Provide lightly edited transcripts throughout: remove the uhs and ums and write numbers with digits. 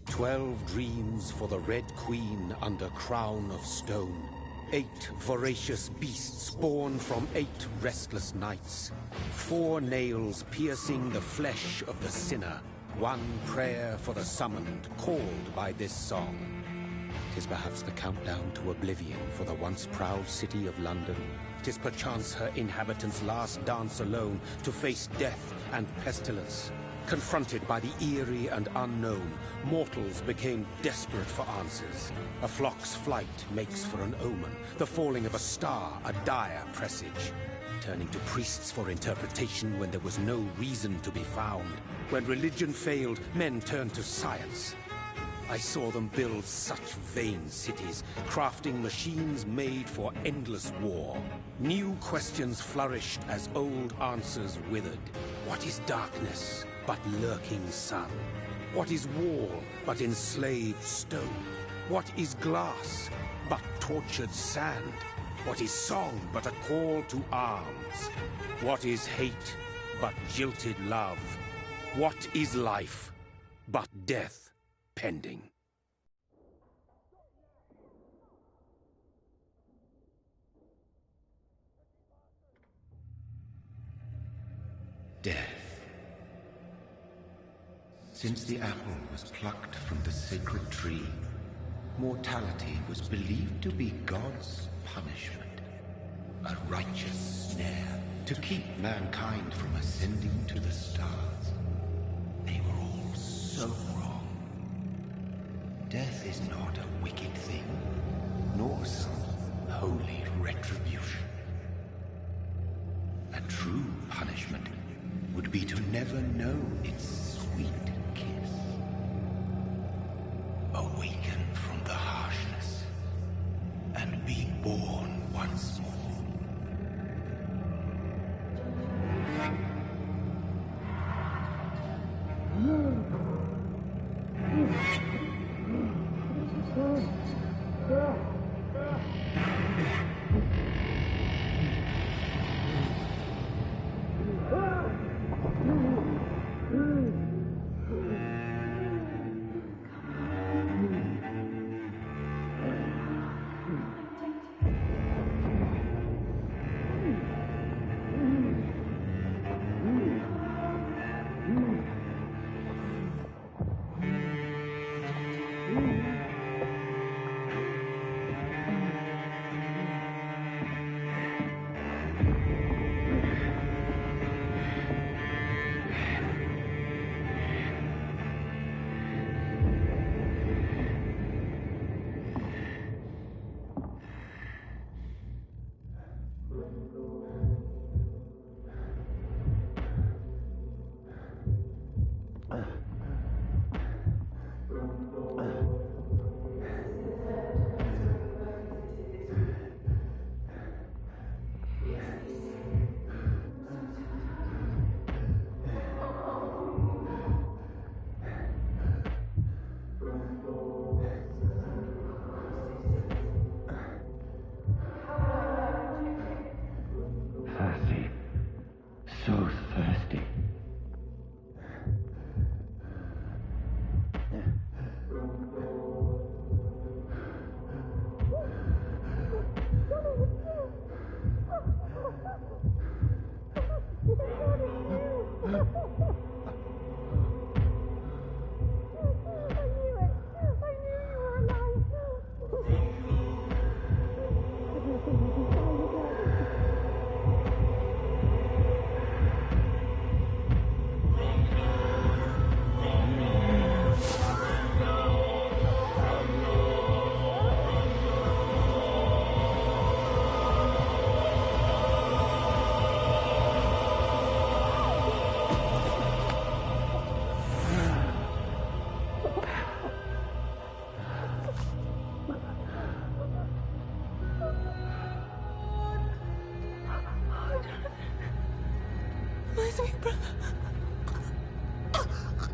12 dreams for the Red Queen under crown of stone. 8 voracious beasts born from 8 restless nights. 4 nails piercing the flesh of the sinner. 1 prayer for the summoned, called by this song. 'Tis perhaps the countdown to oblivion for the once proud city of London. 'Tis perchance her inhabitants' last dance alone to face death and pestilence. Confronted by the eerie and unknown, mortals became desperate for answers. A flock's flight makes for an omen, the falling of a star a dire presage. Turning to priests for interpretation when there was no reason to be found. When religion failed, men turned to science. I saw them build such vain cities, crafting machines made for endless war. New questions flourished as old answers withered. What is darkness but lurking sun? What is wall but enslaved stone? What is glass but tortured sand? What is song but a call to arms? What is hate but jilted love? What is life but death pending? Death. Since the apple was plucked from the sacred tree, mortality was believed to be God's punishment. A righteous snare to keep mankind from ascending to the stars. They were all so wrong. Death is not a wicked thing, nor some holy retribution. A true punishment would be to never know its sweet kiss. Awaken from the harshness and be born once more.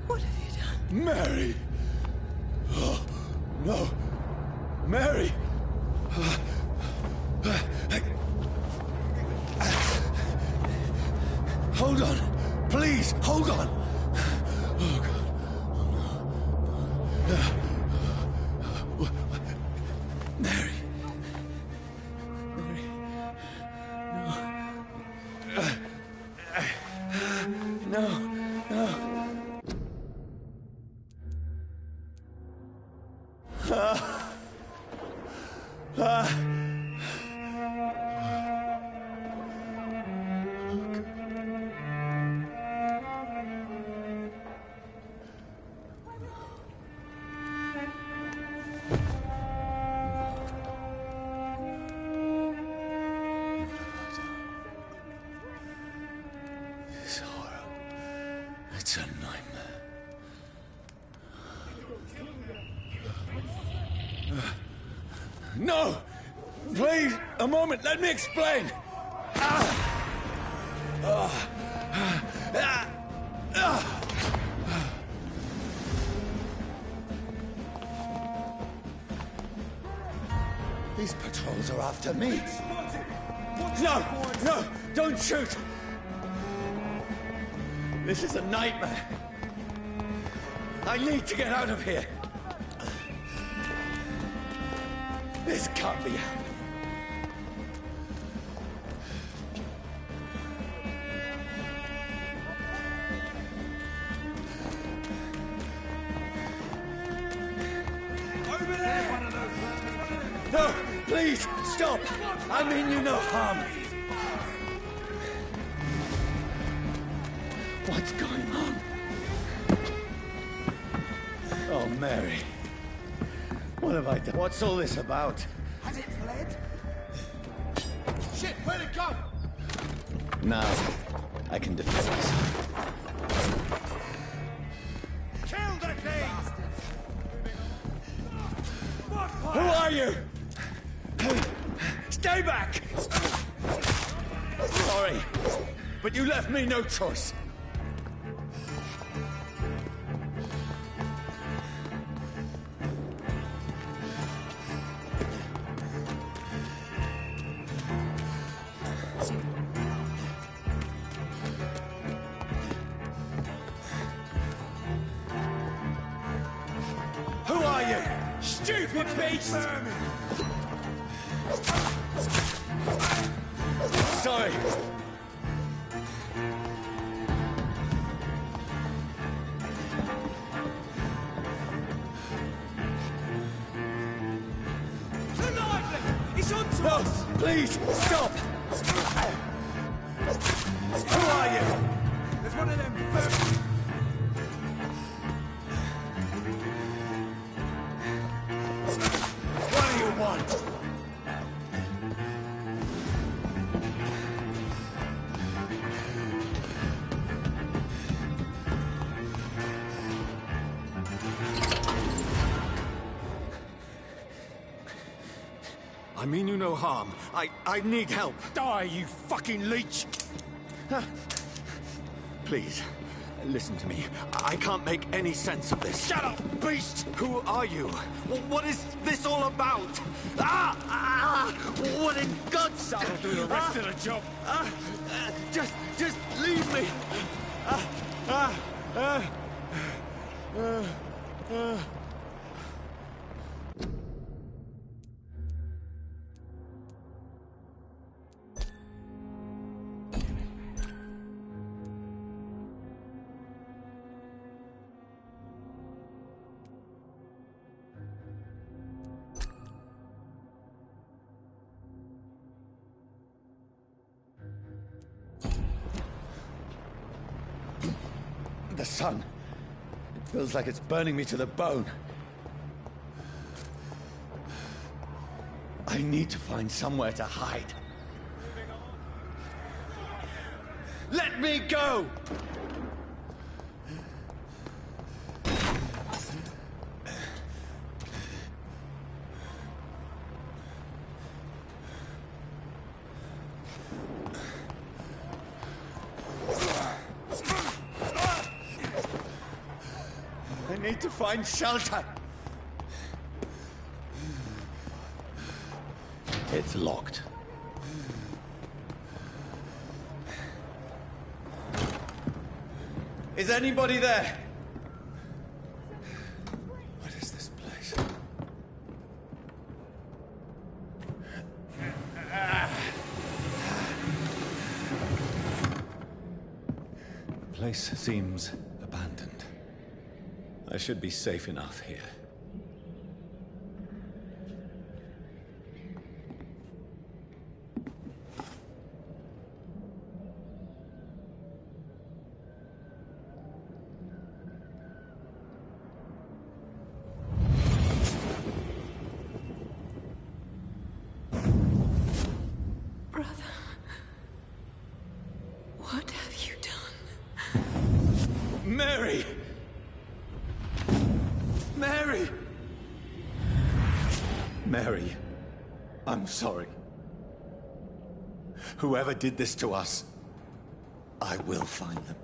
What have you done? Mary! Oh, no! Mary! Hold on! Please, hold on! Oh, God. Mary. No. No. This horror. It's a nightmare. No! Please, a moment, let me explain! These patrols are after me. No! No! Don't shoot! This is a nightmare. I need to get out of here. This can't be happening. Over there! No, please, stop! I mean you no harm. What's going on? Oh, Mary. What have I done? What's all this about? Has it fled? Shit, where'd it go? Now, I can defend myself. Kill the king! Who are you? Stay back! Sorry, but you left me no choice. Who are you? Stupid beast! Sorry. Too lively! It's on to No, us! please, stop! Who are you? There's one of them Vampyr. What do you want? I mean you no harm. I need help. Die, you fucking leech! Please, listen to me. I can't make any sense of this. Shut up, beast! Who are you? What is this all about? What in God's name? I'll do the rest of the job. Just leave me. The sun. It feels like it's burning me to the bone. I need to find somewhere to hide. Let me go! I need to find shelter. It's locked. Is anybody there? What is place seems abandoned. I should be safe enough here. What have you done? Mary! Mary! Mary, I'm sorry. Whoever did this to us, I will find them.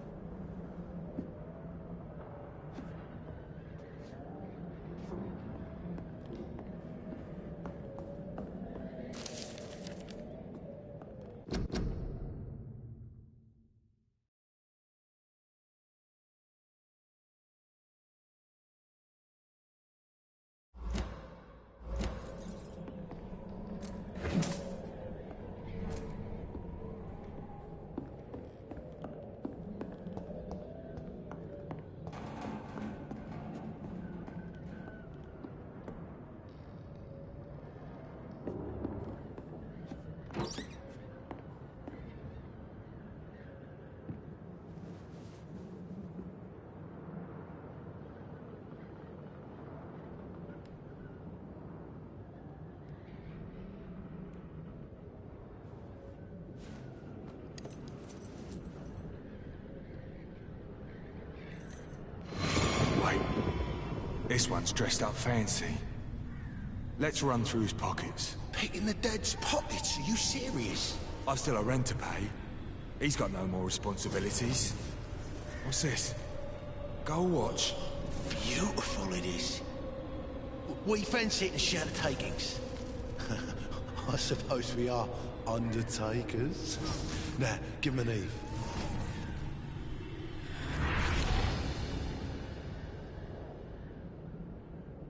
This one's dressed up fancy. Let's run through his pockets. Picking the dead's pockets? Are you serious? I've still a rent to pay. He's got no more responsibilities. What's this? Gold watch. Beautiful it is. We fancy it and share the takings. I suppose we are undertakers. Now, give him an Eve.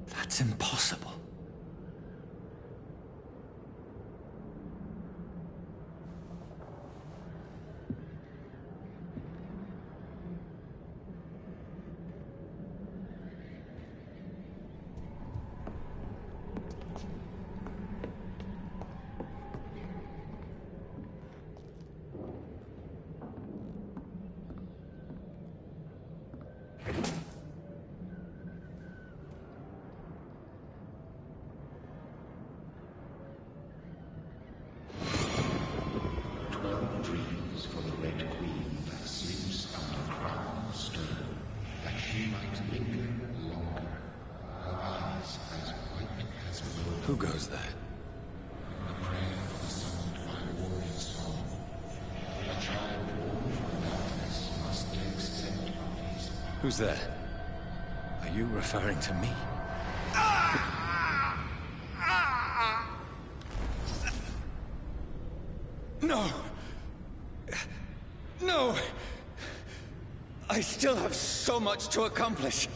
That's impossible. Who goes there? Who's there? Are you referring to me? No! No! I still have so much to accomplish.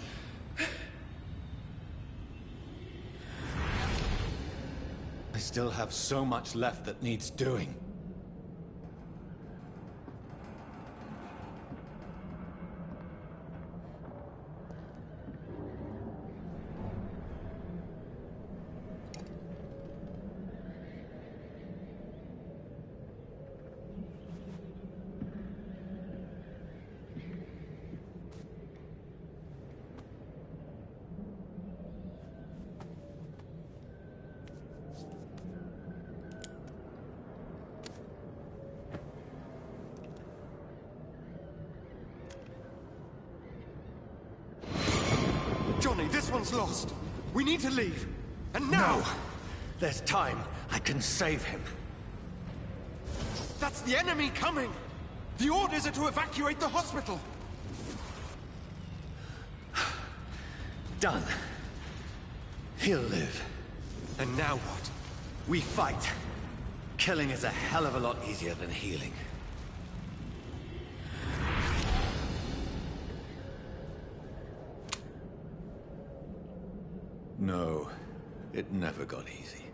I still have so much left that needs doing. Johnny, this one's lost. We need to leave. And now! No! There's time. I can save him. That's the enemy coming! The orders are to evacuate the hospital! Done. He'll live. And now what? We fight. Killing is a hell of a lot easier than healing. No, it never got easy.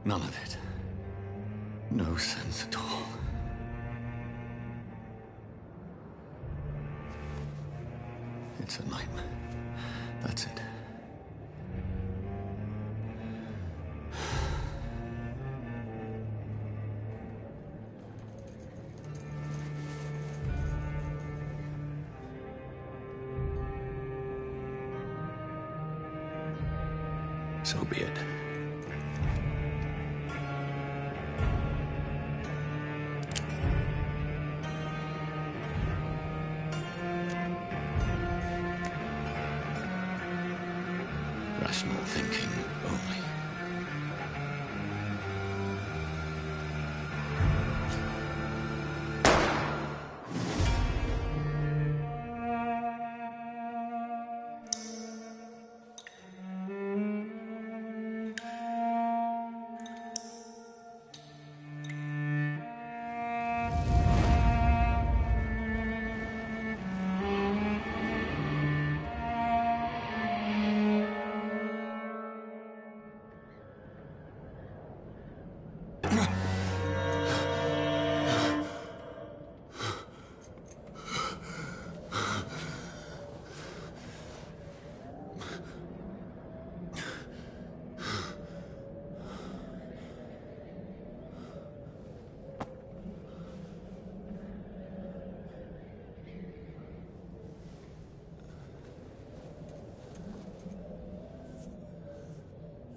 None of it. No sense at all. It's a nightmare. That's it. So be it. Rational thinking only.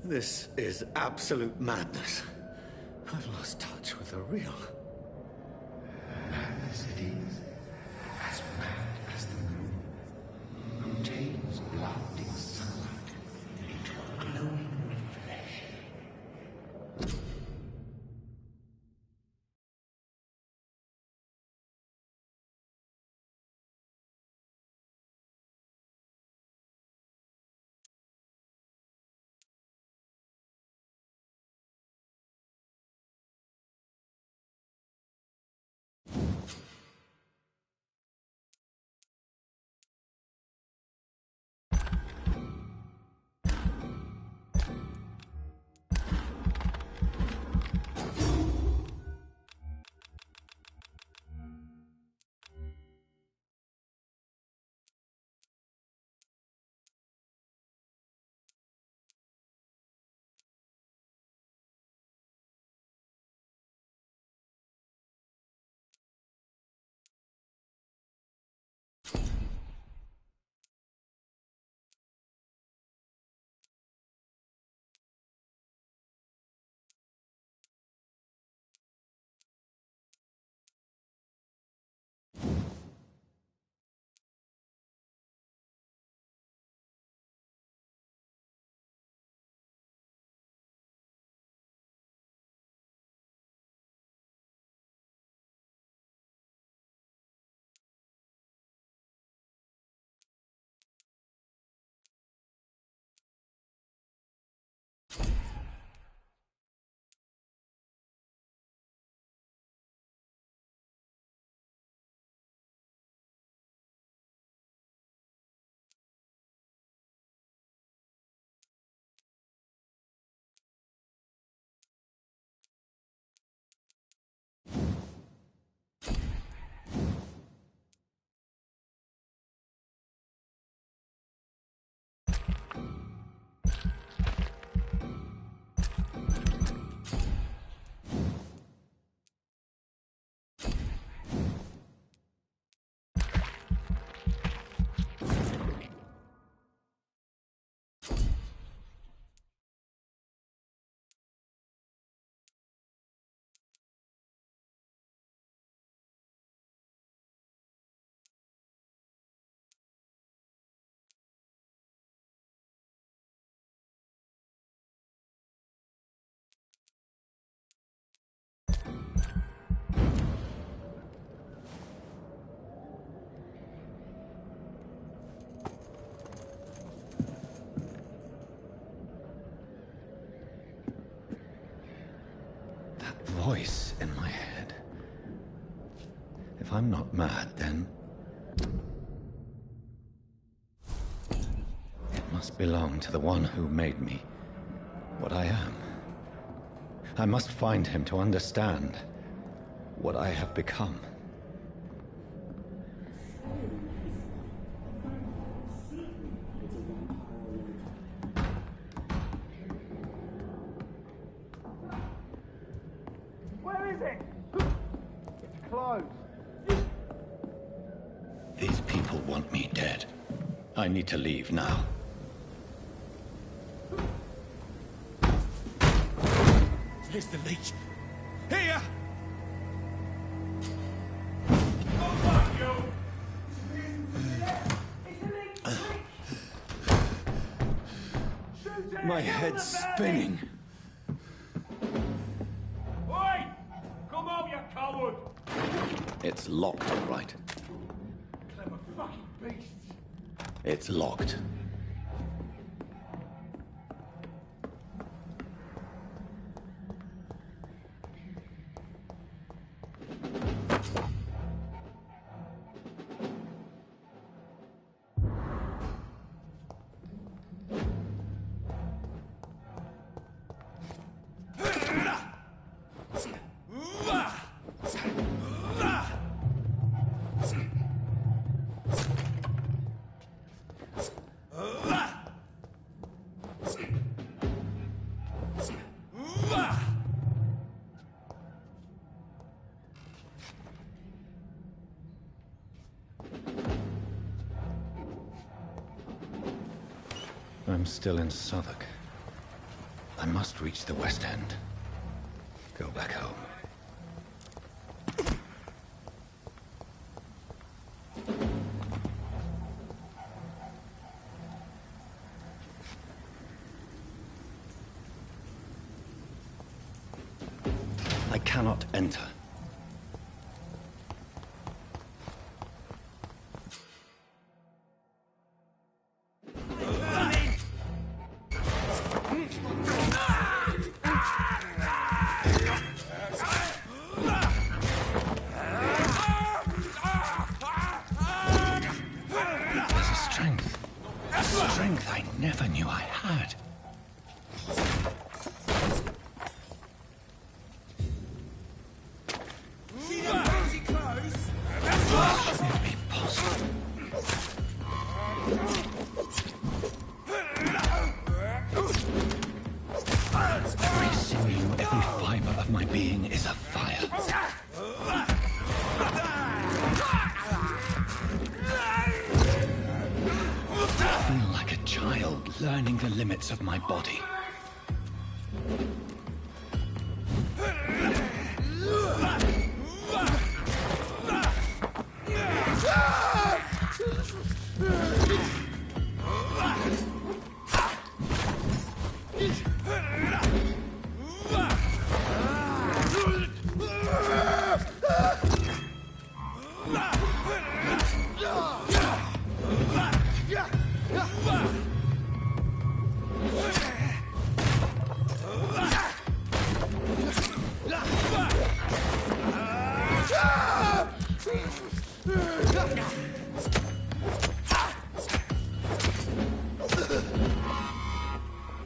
This is absolute madness. I've lost touch with the real. Madness it is, as mad as the moon, who takes blinding sunlight into a glowing reflection. Voice in my head. If I'm not mad, then it must belong to the one who made me what I am. I must find him to understand what I have become. Where is it? It's closed. These people want me dead. I need to leave now. Here's the leech. Here! My head's spinning. Oi! Come out, you coward! It's locked, all right. Clever fucking beasts. It's locked. I'm still in Southwark. I must reach the West End. Go back home. I cannot enter. Strength I never knew I had. See them cozy clothes? Should it be possible? Every sinew, every fiber of my being is afire. I feel like a child learning the limits of my body.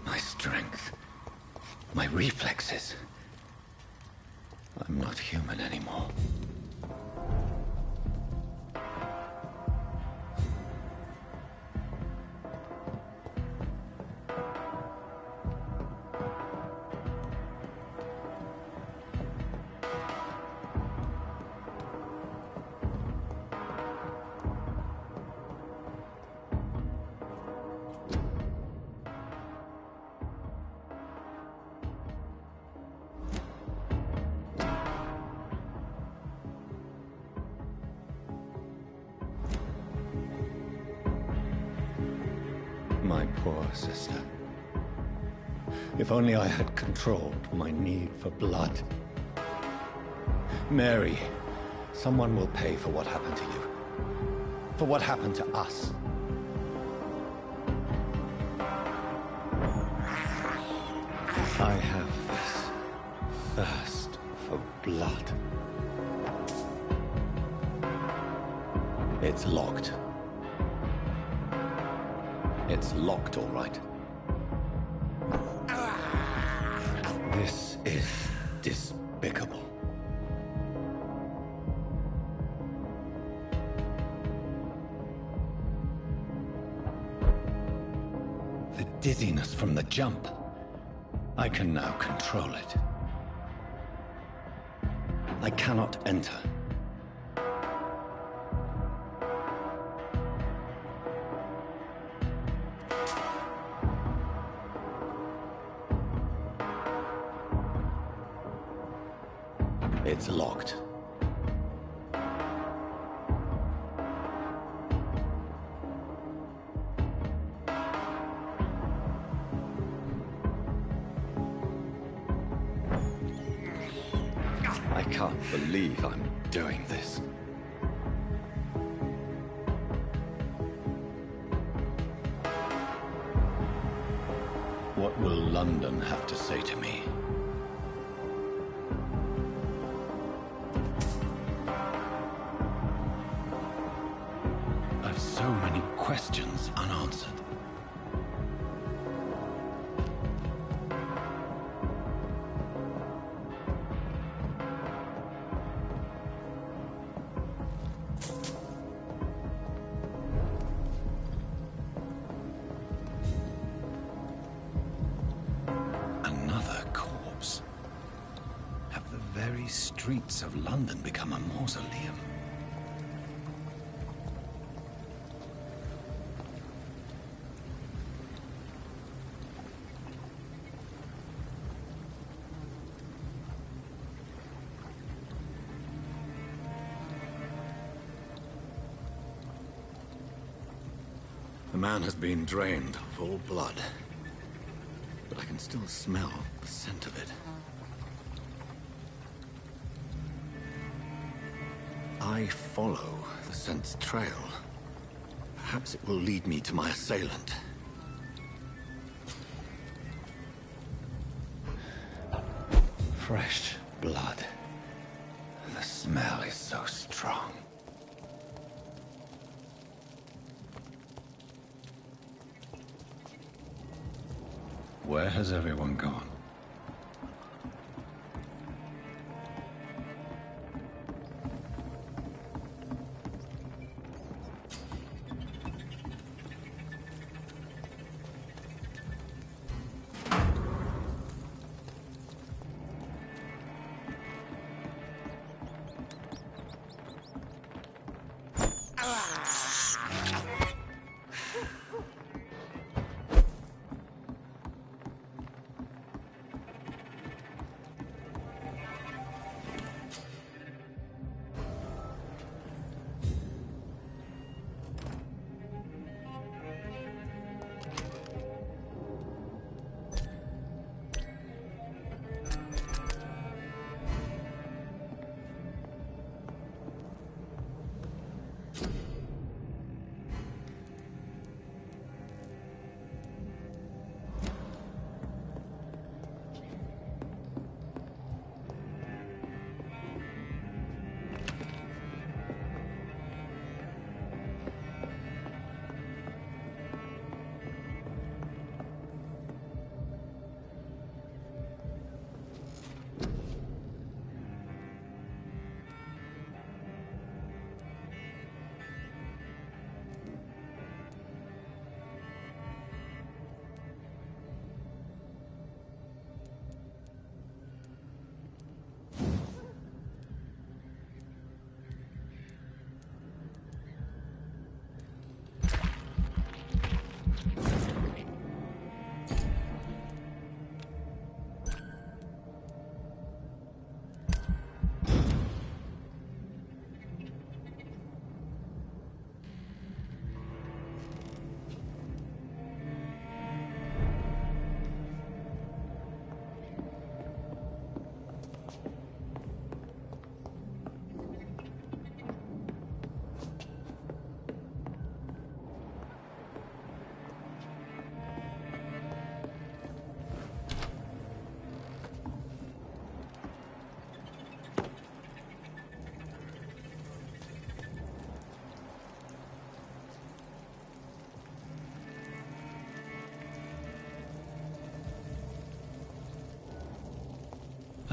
My strength, my reflexes. I'm not human anymore. My poor sister. If only I had controlled my need for blood. Mary, someone will pay for what happened to you. For what happened to us. I have this thirst for blood. It's locked. It's locked, all right. This is despicable. The dizziness from the jump. I can now control it. I cannot enter. It's locked. I can't believe I'm doing this. What will London have to say to me? I've so many questions unanswered. Streets of London become a mausoleum. The man has been drained of all blood, but I can still smell the scent of it. I follow the scent's trail. Perhaps it will lead me to my assailant. Fresh blood. The smell is so strong. Where has everyone gone?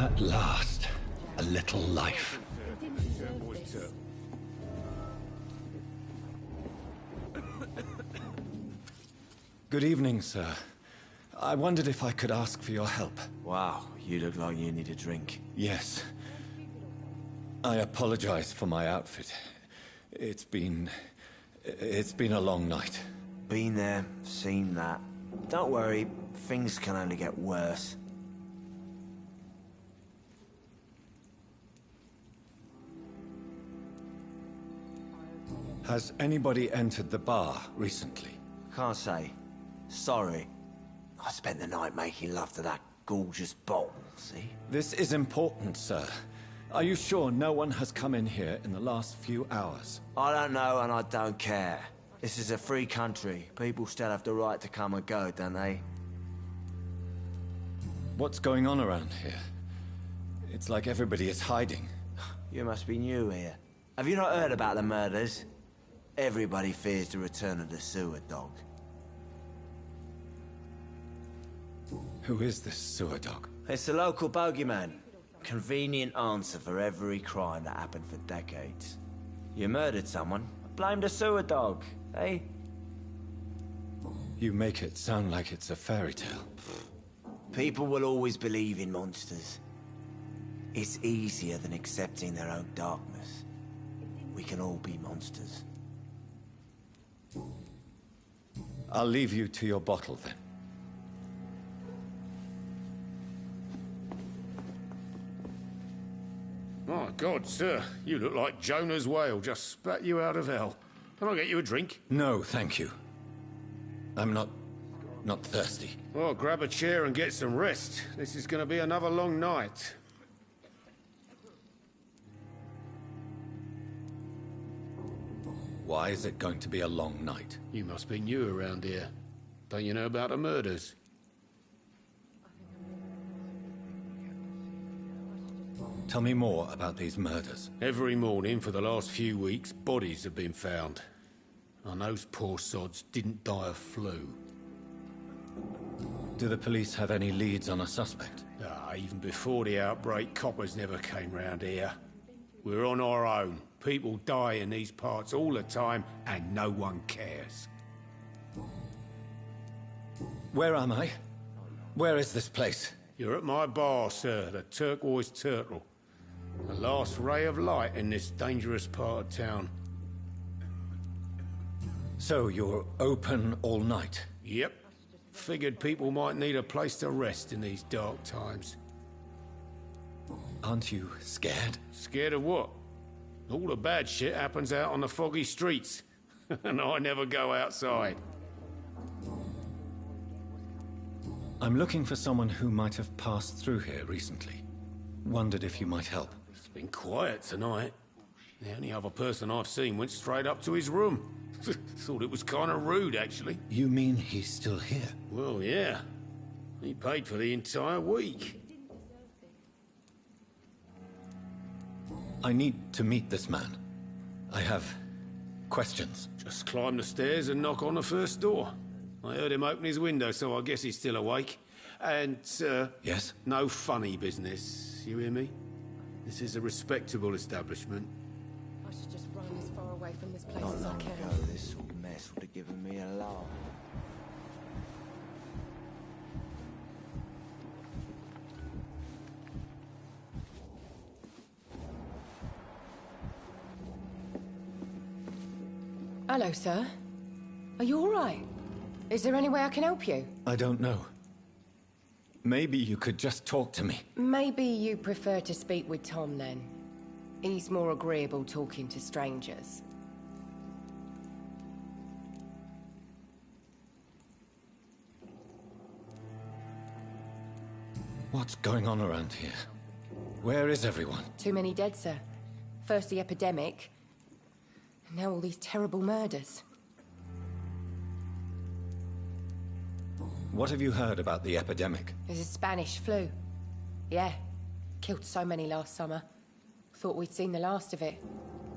At last, a little life. Good evening, sir. I wondered if I could ask for your help. Wow, you look like you need a drink. Yes. I apologize for my outfit. It's been a long night. Been there, seen that. Don't worry, things can only get worse. Has anybody entered the bar recently? Can't say. Sorry. I spent the night making love to that gorgeous bottle, see? This is important, sir. Are you sure no one has come in here in the last few hours? I don't know and I don't care. This is a free country. People still have the right to come and go, don't they? What's going on around here? It's like everybody is hiding. You must be new here. Have you not heard about the murders? Everybody fears the return of the sewer dog. Who is this sewer dog? It's the local bogeyman. Convenient answer for every crime that happened for decades. You murdered someone, blame the sewer dog, eh? You make it sound like it's a fairy tale. People will always believe in monsters. It's easier than accepting their own darkness. We can all be monsters. I'll leave you to your bottle then. My God, sir, you look like Jonah's whale just spat you out of hell. Can I get you a drink? No, thank you. I'm not thirsty. Well, grab a chair and get some rest. This is going to be another long night. Why is it going to be a long night? You must be new around here. Don't you know about the murders? Tell me more about these murders. Every morning for the last few weeks, bodies have been found. And those poor sods didn't die of flu. Do the police have any leads on a suspect? Even before the outbreak, coppers never came round here. We're on our own. People die in these parts all the time, and no one cares. Where am I? Where is this place? You're at my bar, sir, the Turquoise Turtle. The last ray of light in this dangerous part of town. So you're open all night? Yep. Figured people might need a place to rest in these dark times. Aren't you scared? Scared of what? All the bad shit happens out on the foggy streets. And I never go outside. I'm looking for someone who might have passed through here recently. Wondered if you might help. It's been quiet tonight. The only other person I've seen went straight up to his room. Thought it was kind of rude, actually. You mean he's still here? Well, yeah. He paid for the entire week. I need to meet this man. I have questions. Just climb the stairs and knock on the first door. I heard him open his window, so I guess he's still awake. And, Yes? no funny business. You hear me? This is a respectable establishment. I should just run as far away from this place Not as I long can. ago, this sort of mess would have given me alarm. Hello, sir. Are you all right? Is there any way I can help you? I don't know. Maybe you could just talk to me. Maybe you prefer to speak with Tom, then. He's more agreeable talking to strangers. What's going on around here? Where is everyone? Too many dead, sir. First the epidemic, and now all these terrible murders. What have you heard about the epidemic? There's a Spanish flu. Yeah. Killed so many last summer. Thought we'd seen the last of it.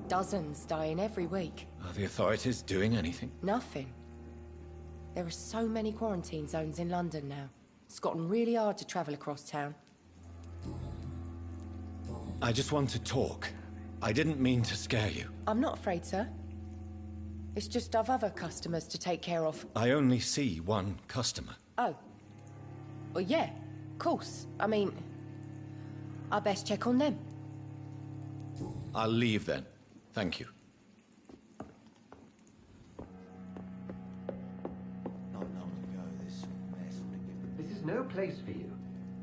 Dozens dying every week. Are the authorities doing anything? Nothing. There are so many quarantine zones in London now. It's gotten really hard to travel across town. I just want to talk. I didn't mean to scare you. I'm not afraid, sir. It's just I've other customers to take care of. I only see one customer. Oh. Well, yeah, of course. I mean, I best check on them. I'll leave then. Thank you. Not long ago, this mess would have been... This is no place for you.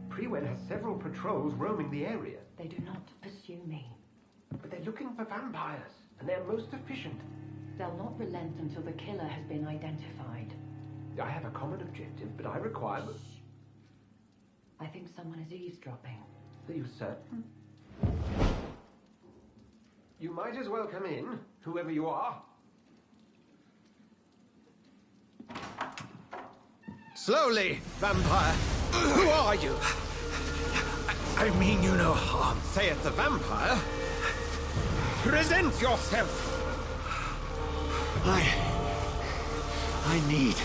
Prewen has several patrols roaming the area. They do not pursue me. But they're looking for vampires, and they're most efficient. They'll not relent until the killer has been identified. I have a common objective, but I require... I think someone is eavesdropping. Are you certain? You might as well come in, whoever you are. Slowly, vampire. Who are you? I mean you no harm, saith the vampire. Present yourself. I need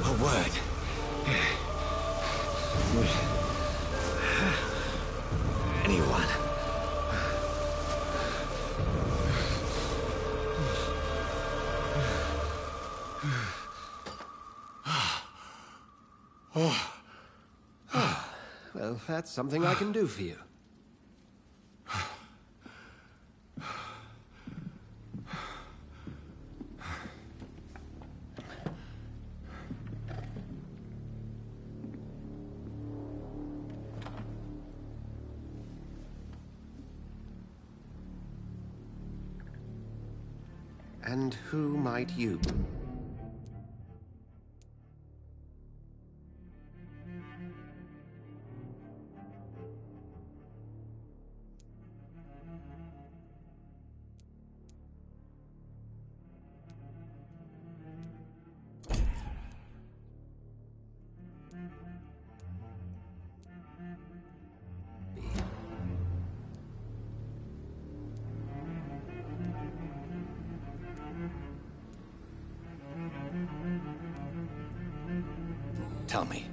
a word. Anyone. Well, that's something I can do for you. And who might you be? Tell me,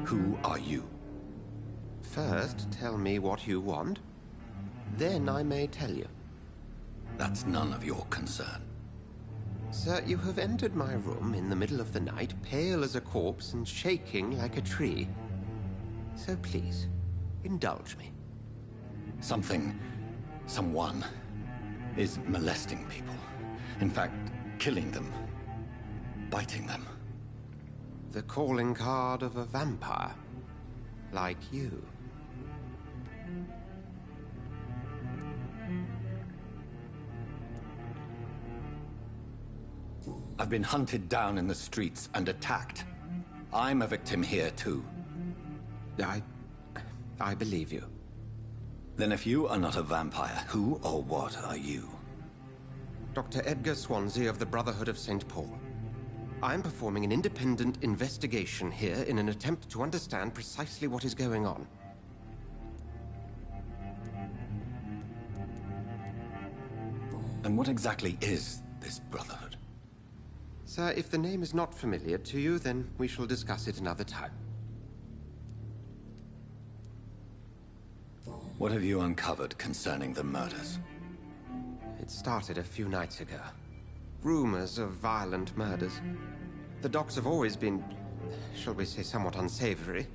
who are you? First, tell me what you want. Then I may tell you. That's none of your concern. Sir, you have entered my room in the middle of the night, pale as a corpse and shaking like a tree. So please, indulge me. Someone is molesting people. In fact, killing them. Biting them. The calling card of a vampire. Like you. I've been hunted down in the streets and attacked. I'm a victim here, too. I believe you. Then if you are not a vampire, who or what are you? Dr. Edgar Swansea of the Brotherhood of St. Paul. I'm performing an independent investigation here in an attempt to understand precisely what is going on. And what exactly is this Brotherhood? Sir, if the name is not familiar to you, then we shall discuss it another time. What have you uncovered concerning the murders? It started a few nights ago. Rumors of violent murders. The docks have always been, shall we say, somewhat unsavory.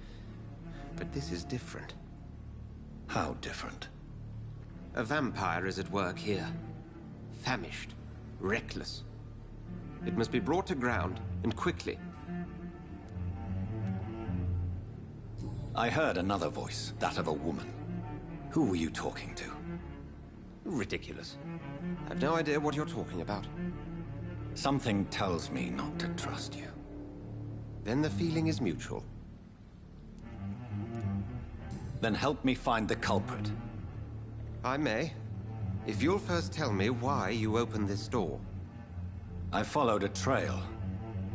But this is different. How different? A vampire is at work here. Famished. Reckless. It must be brought to ground, and quickly. I heard another voice, that of a woman. Who were you talking to? Ridiculous. I have no idea what you're talking about. Something tells me not to trust you. Then the feeling is mutual. Then help me find the culprit. I may. If you'll first tell me why you opened this door. I followed a trail.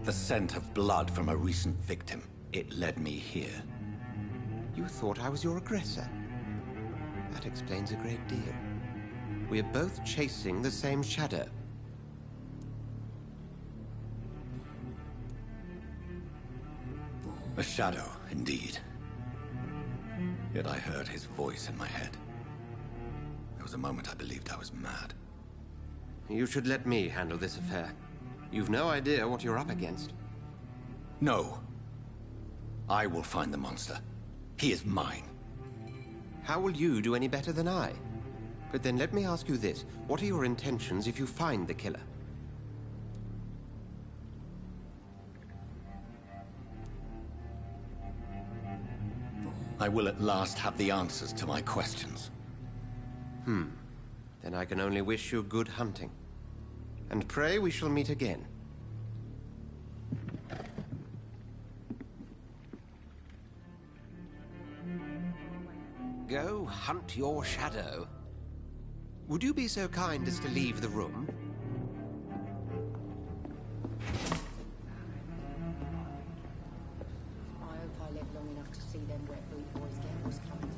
The scent of blood from a recent victim. It led me here. You thought I was your aggressor. That explains a great deal. We're both chasing the same shadow. A shadow, indeed. Yet I heard his voice in my head. There was a moment I believed I was mad. You should let me handle this affair. You've no idea what you're up against. No. I will find the monster. He is mine. How will you do any better than I? But then let me ask you this. What are your intentions if you find the killer? I will at last have the answers to my questions. Then I can only wish you good hunting. And pray we shall meet again. Go hunt your shadow. Would you be so kind as to leave the room? I hope I live long enough to see them wet boot boys get what's coming to them.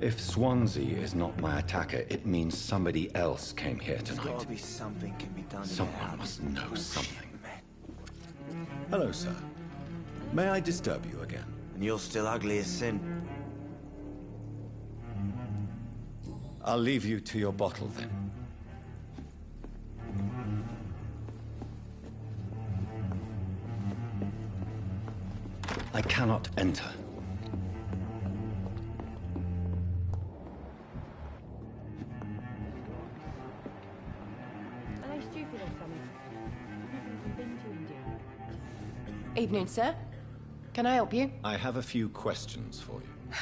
If Swansea is not my attacker, it means somebody else came here There's tonight. gotta be something can be done to get Someone out of must this know bullshit, something. man. Hello, sir. May I disturb you again? And you're still ugly as sin. I'll leave you to your bottle then. I cannot enter. Are they stupid or something? I've never been to India. Evening, sir. Can I help you? I have a few questions for you.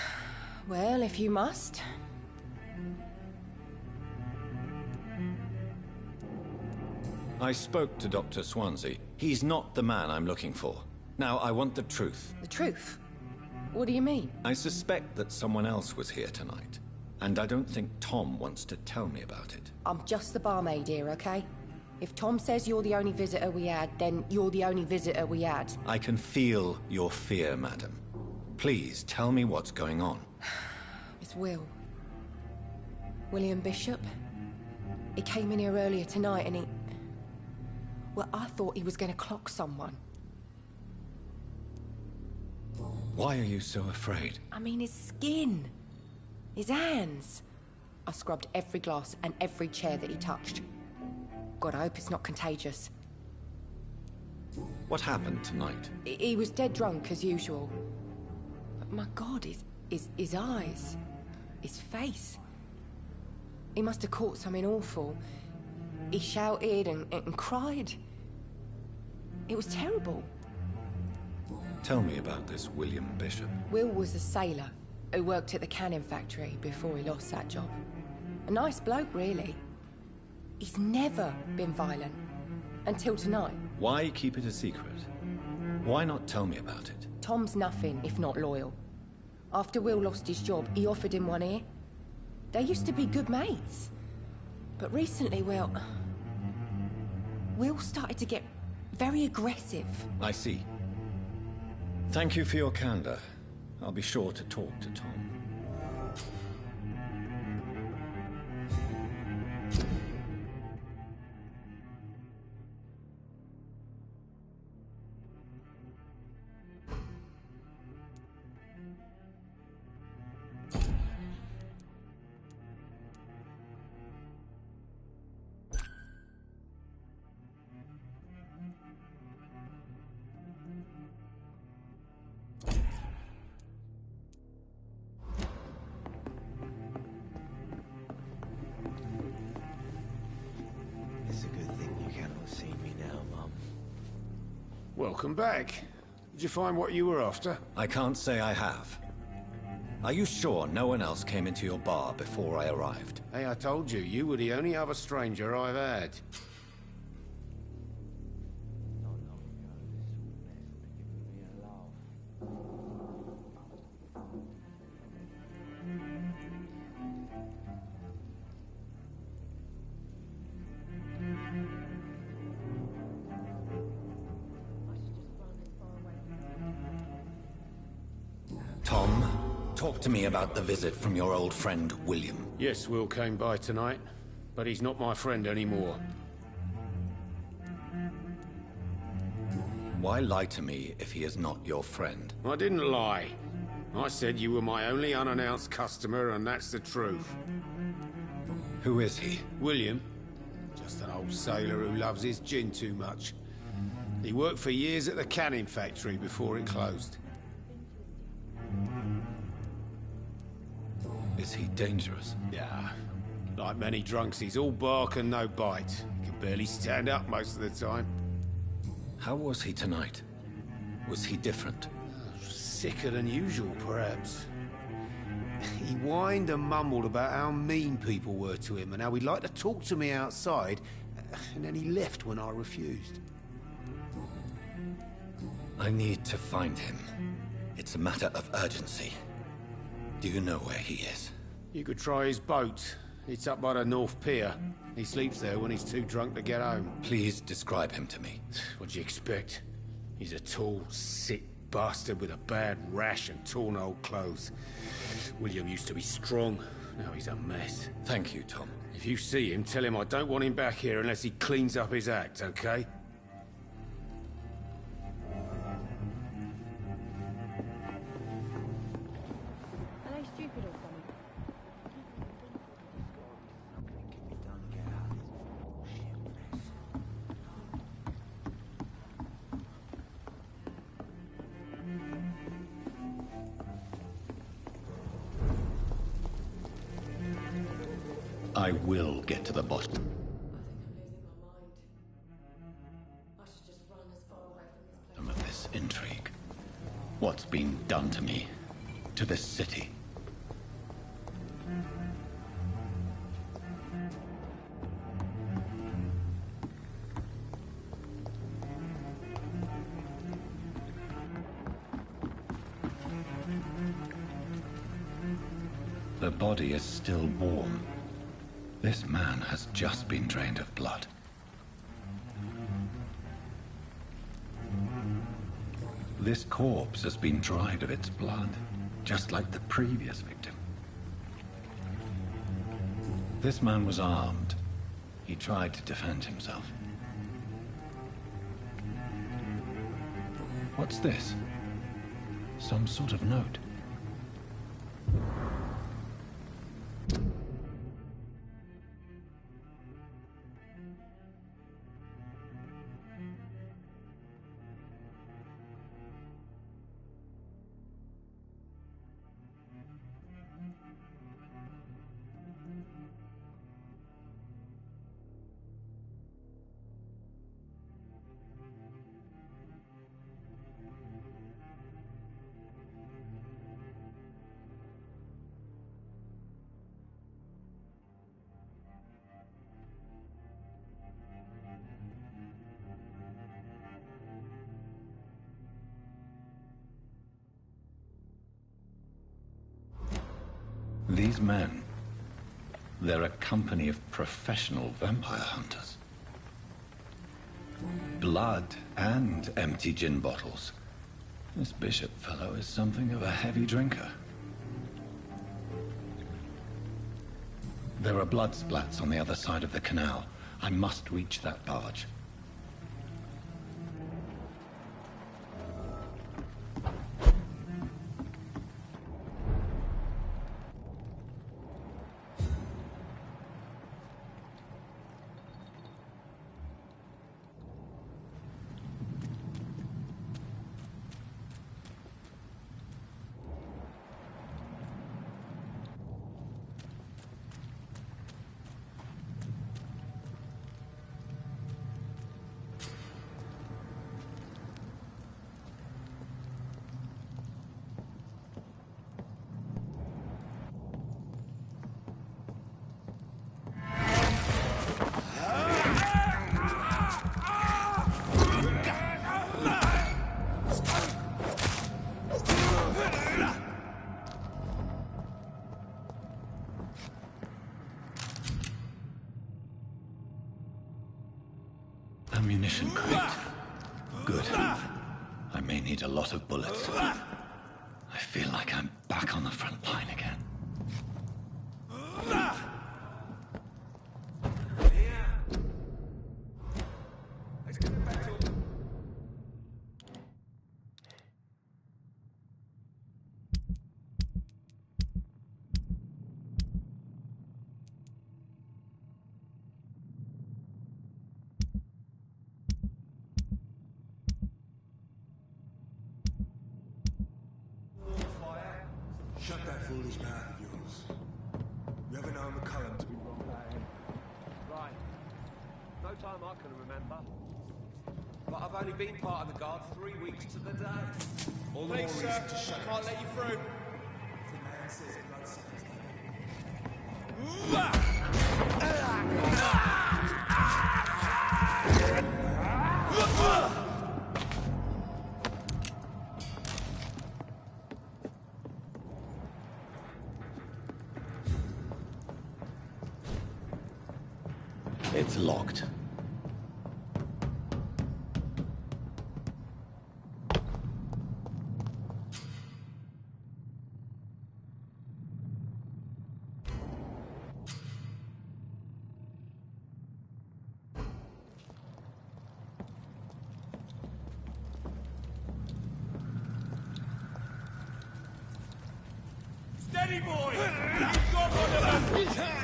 Well, if you must. I spoke to Dr. Swansea. He's not the man I'm looking for. Now, I want the truth. The truth? What do you mean? I suspect that someone else was here tonight, and I don't think Tom wants to tell me about it. I'm just the barmaid here, okay? If Tom says you're the only visitor we had, then you're the only visitor we had. I can feel your fear, madam. Please, tell me what's going on. It's Will. William Bishop. He came in here earlier tonight and he... Well, I thought he was going to clock someone. Why are you so afraid? I mean, his skin. His hands. I scrubbed every glass and every chair that he touched. God, I hope it's not contagious. What happened tonight? He was dead drunk, as usual. But my God, his eyes. His face. He must have caught something awful. He shouted and cried. It was terrible. Tell me about this William Bishop. Will was a sailor who worked at the cannon factory before he lost that job. A nice bloke, really. He's never been violent. Until tonight. Why keep it a secret? Why not tell me about it? Tom's nothing if not loyal. After Will lost his job, he offered him one ear. They used to be good mates. But recently, well... Will started to get very aggressive. I see. Thank you for your candor. I'll be sure to talk to Tom. It's a good thing you cannot see me now, Mum. Welcome back. Did you find what you were after? I can't say I have. Are you sure no one else came into your bar before I arrived? Hey, I told you, you were the only other stranger I've had. Tom, talk to me about the visit from your old friend, William. Yes, Will came by tonight, but he's not my friend anymore. Why lie to me if he is not your friend? I didn't lie. I said you were my only unannounced customer, and that's the truth. Who is he? William. Just an old sailor who loves his gin too much. He worked for years at the canning factory before it closed. Is he dangerous? Yeah. Like many drunks, he's all bark and no bite. He can barely stand up most of the time. How was he tonight? Was he different? Sicker than usual, perhaps. He whined and mumbled about how mean people were to him and how he'd like to talk to me outside, and then he left when I refused. I need to find him. It's a matter of urgency. Do you know where he is? You could try his boat. It's up by the North Pier. He sleeps there when he's too drunk to get home. Please describe him to me. What do you expect? He's a tall, sick bastard with a bad rash and torn old clothes. William used to be strong. Now he's a mess. Thank you, Tom. If you see him, tell him I don't want him back here unless he cleans up his act, okay? Are they stupid or something? I will get to the bottom. I think I'm losing my mind. I should just run as far away from this place. Of this intrigue. What's been done to me, to this city? The body is still warm. This man has just been drained of blood. This corpse has been dried of its blood, just like the previous victim. This man was armed. He tried to defend himself. What's this? Some sort of note. These men, they're a company of professional vampire hunters. Blood and empty gin bottles. This Bishop fellow is something of a heavy drinker. There are blood splats on the other side of the canal. I must reach that barge. Ammunition crate. Good. I may need a lot of bullets. I feel like I'm back on the front line again. Shut that foolish mouth of yours. You ever known McCullum to be wrong about him? Right. No time I can remember. But I've only been part of the guard 3 weeks to the day. All the more reason to shut it. Can't let you through. If the man says blood suckers, It's locked. Steady, boy! You've got one of them! He's dead!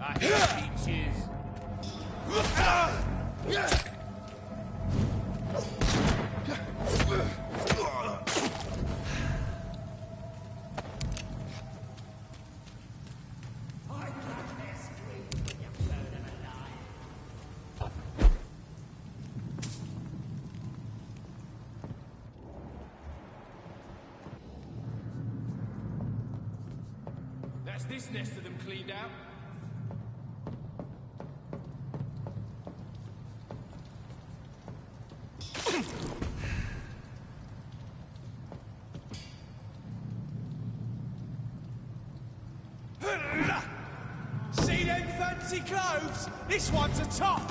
I hear peaches. That's this nest of them cleaned out. See them fancy clothes? This one's a top.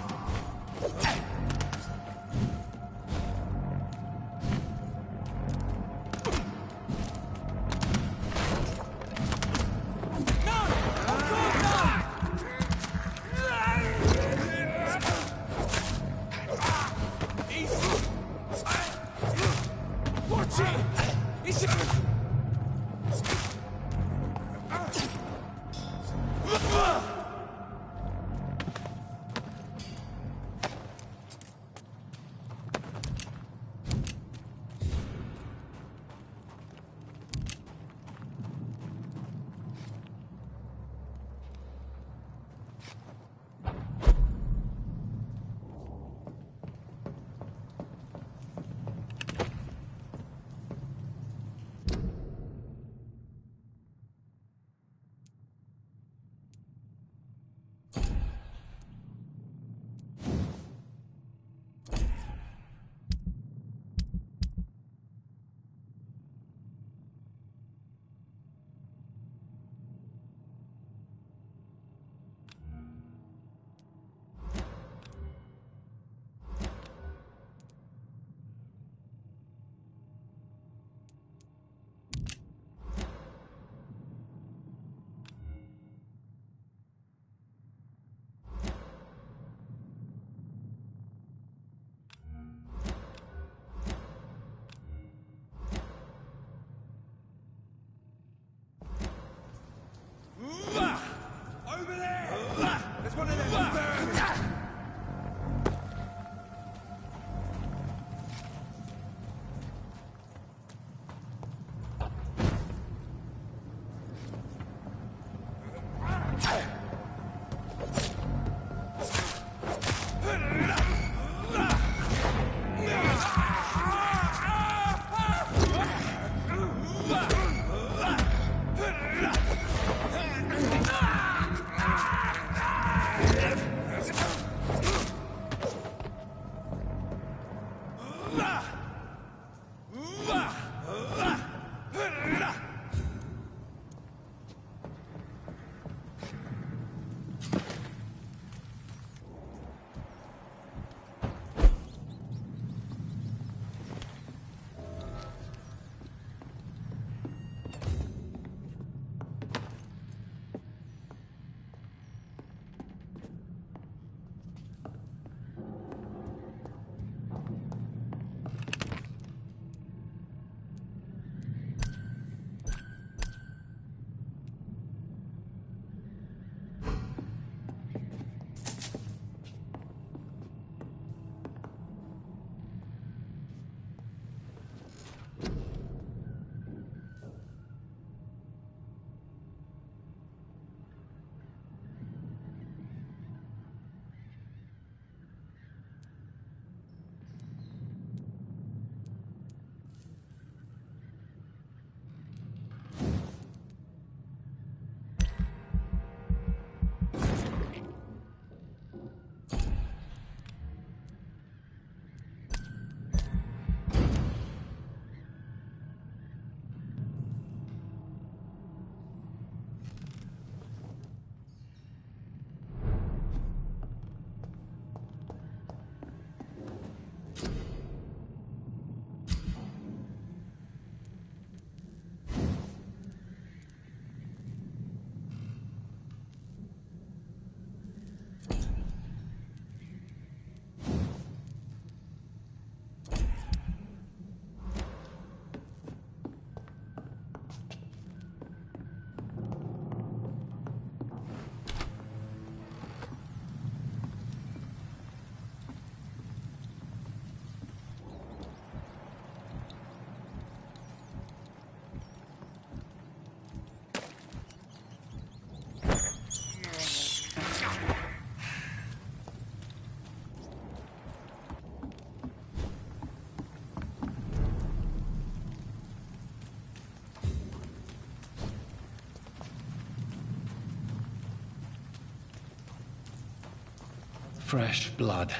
Fresh blood.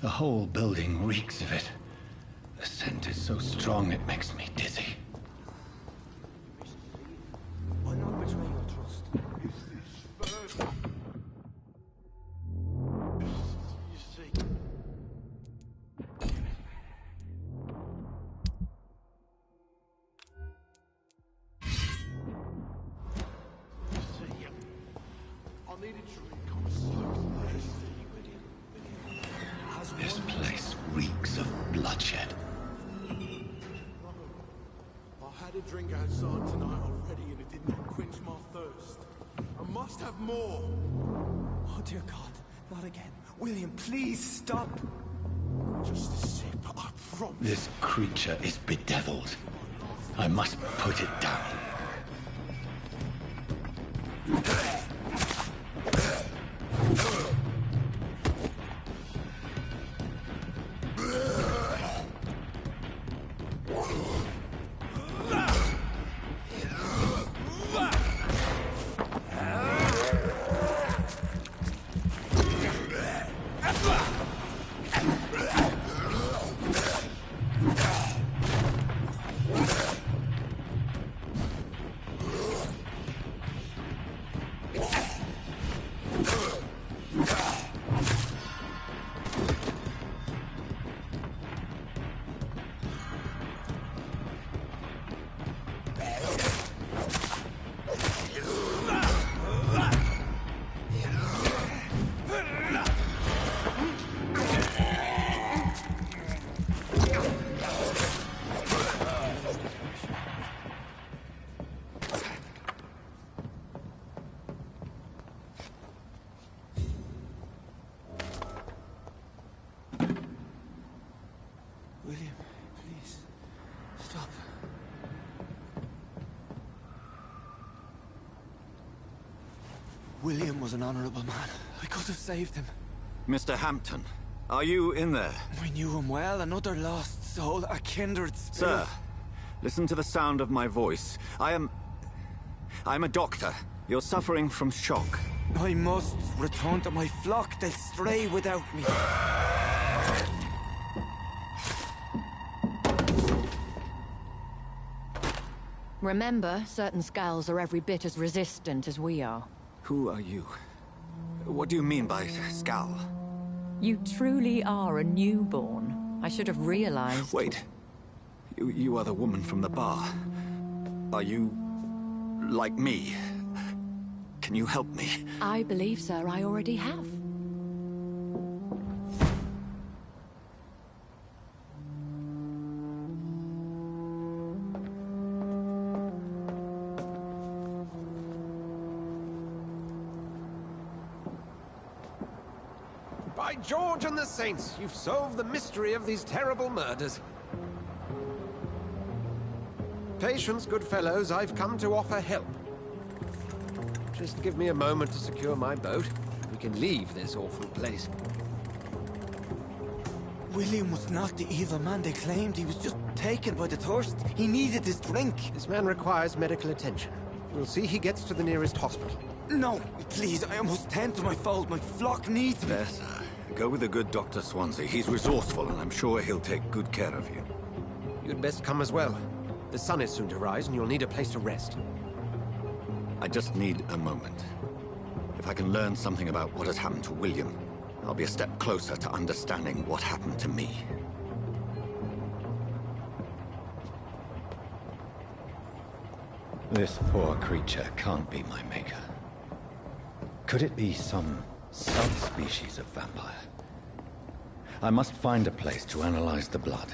The whole building reeks of it. The scent is so strong it makes me dizzy. Why not betray your trust? This place reeks of bloodshed. I had a drink outside tonight already and it did not quench my thirst. I must have more. Oh dear God, not again. William, please stop. Just a sip, I promise. This creature is bedeviled. I must put it down. William, please, stop. William was an honorable man. I could have saved him. Mr. Hampton, are you in there? We knew him well, another lost soul, a kindred spirit. Sir, listen to the sound of my voice. I'm a doctor. You're suffering from shock. I must return to my flock. They'll stray without me. Remember, certain skulls are every bit as resistant as we are. Who are you? What do you mean by skull? You truly are a newborn. I should have realized. Wait. You are the woman from the bar. Are you like me? Can you help me? I believe, sir, I already have. By George and the Saints, you've solved the mystery of these terrible murders. Patience, good fellows, I've come to offer help. Just give me a moment to secure my boat. We can leave this awful place. William was not the evil man they claimed. He was just taken by the thirst. He needed his drink. This man requires medical attention. We'll see he gets to the nearest hospital. No, please, I must tend to my fold. My flock needs me. Yes, sir. Go with the good Dr. Swansea. He's resourceful, and I'm sure he'll take good care of you. You'd best come as well. The sun is soon to rise, and you'll need a place to rest. I just need a moment. If I can learn something about what has happened to William, I'll be a step closer to understanding what happened to me. This poor creature can't be my maker. Could it be some subspecies of vampire? I must find a place to analyze the blood.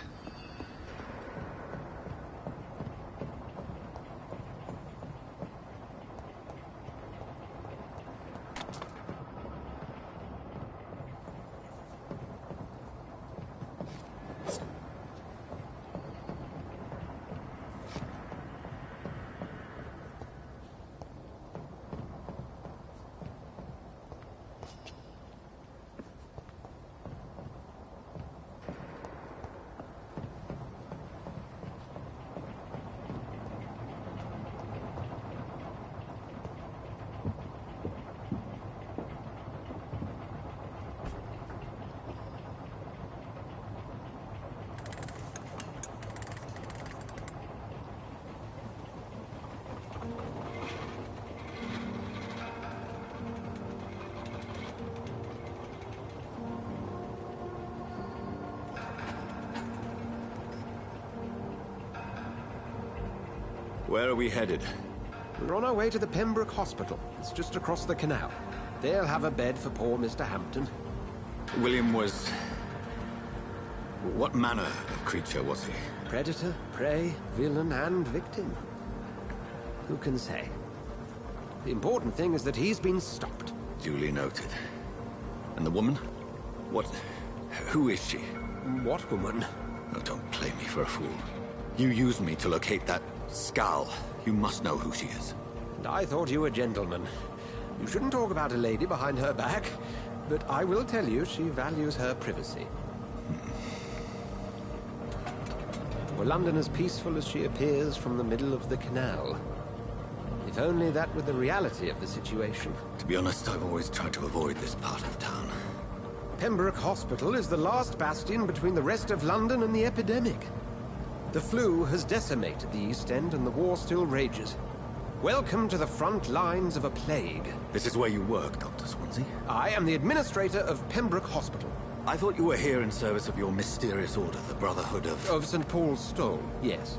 Where are we headed? We're on our way to the Pembroke Hospital. It's just across the canal. They'll have a bed for poor Mr. Hampton. William was... What manner of creature was he? Predator, prey, villain, and victim. Who can say? The important thing is that he's been stopped. Duly noted. And the woman? What... who is she? What woman? Oh, don't play me for a fool. You used me to locate that skull. You must know who she is. And I thought you a gentleman. You shouldn't talk about a lady behind her back, but I will tell you she values her privacy. Were London as peaceful as she appears from the middle of the canal? If only that were the reality of the situation. To be honest, I've always tried to avoid this part of town. Pembroke Hospital is the last bastion between the rest of London and the epidemic. The flu has decimated the East End and the war still rages. Welcome to the front lines of a plague. This is where you work, Dr. Swansea? I am the administrator of Pembroke Hospital. I thought you were here in service of your mysterious order, the Brotherhood of... Of St. Paul's Stole, yes.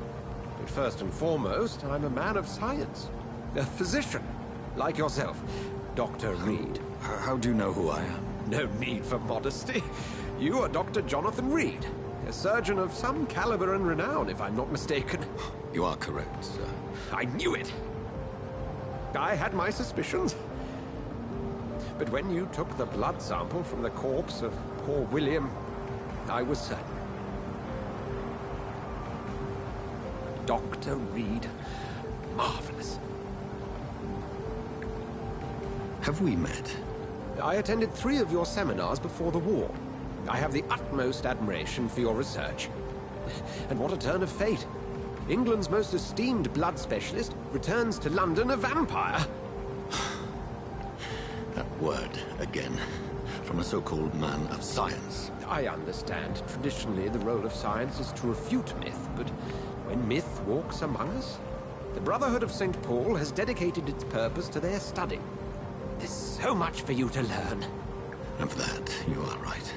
But first and foremost, I'm a man of science. A physician, like yourself, Dr. Reed. How do you know who I am? No need for modesty. You are Dr. Jonathan Reed, a surgeon of some caliber and renown, if I'm not mistaken. You are correct, sir. I knew it! I had my suspicions. But when you took the blood sample from the corpse of poor William, I was certain. Dr. Reed. Marvelous. Have we met? I attended 3 of your seminars before the war. I have the utmost admiration for your research. And what a turn of fate. England's most esteemed blood specialist returns to London a vampire. That word, again. From a so-called man of science. I understand. Traditionally, the role of science is to refute myth, but when myth walks among us, the Brotherhood of St. Paul has dedicated its purpose to their study. There's so much for you to learn. Of that, you are right.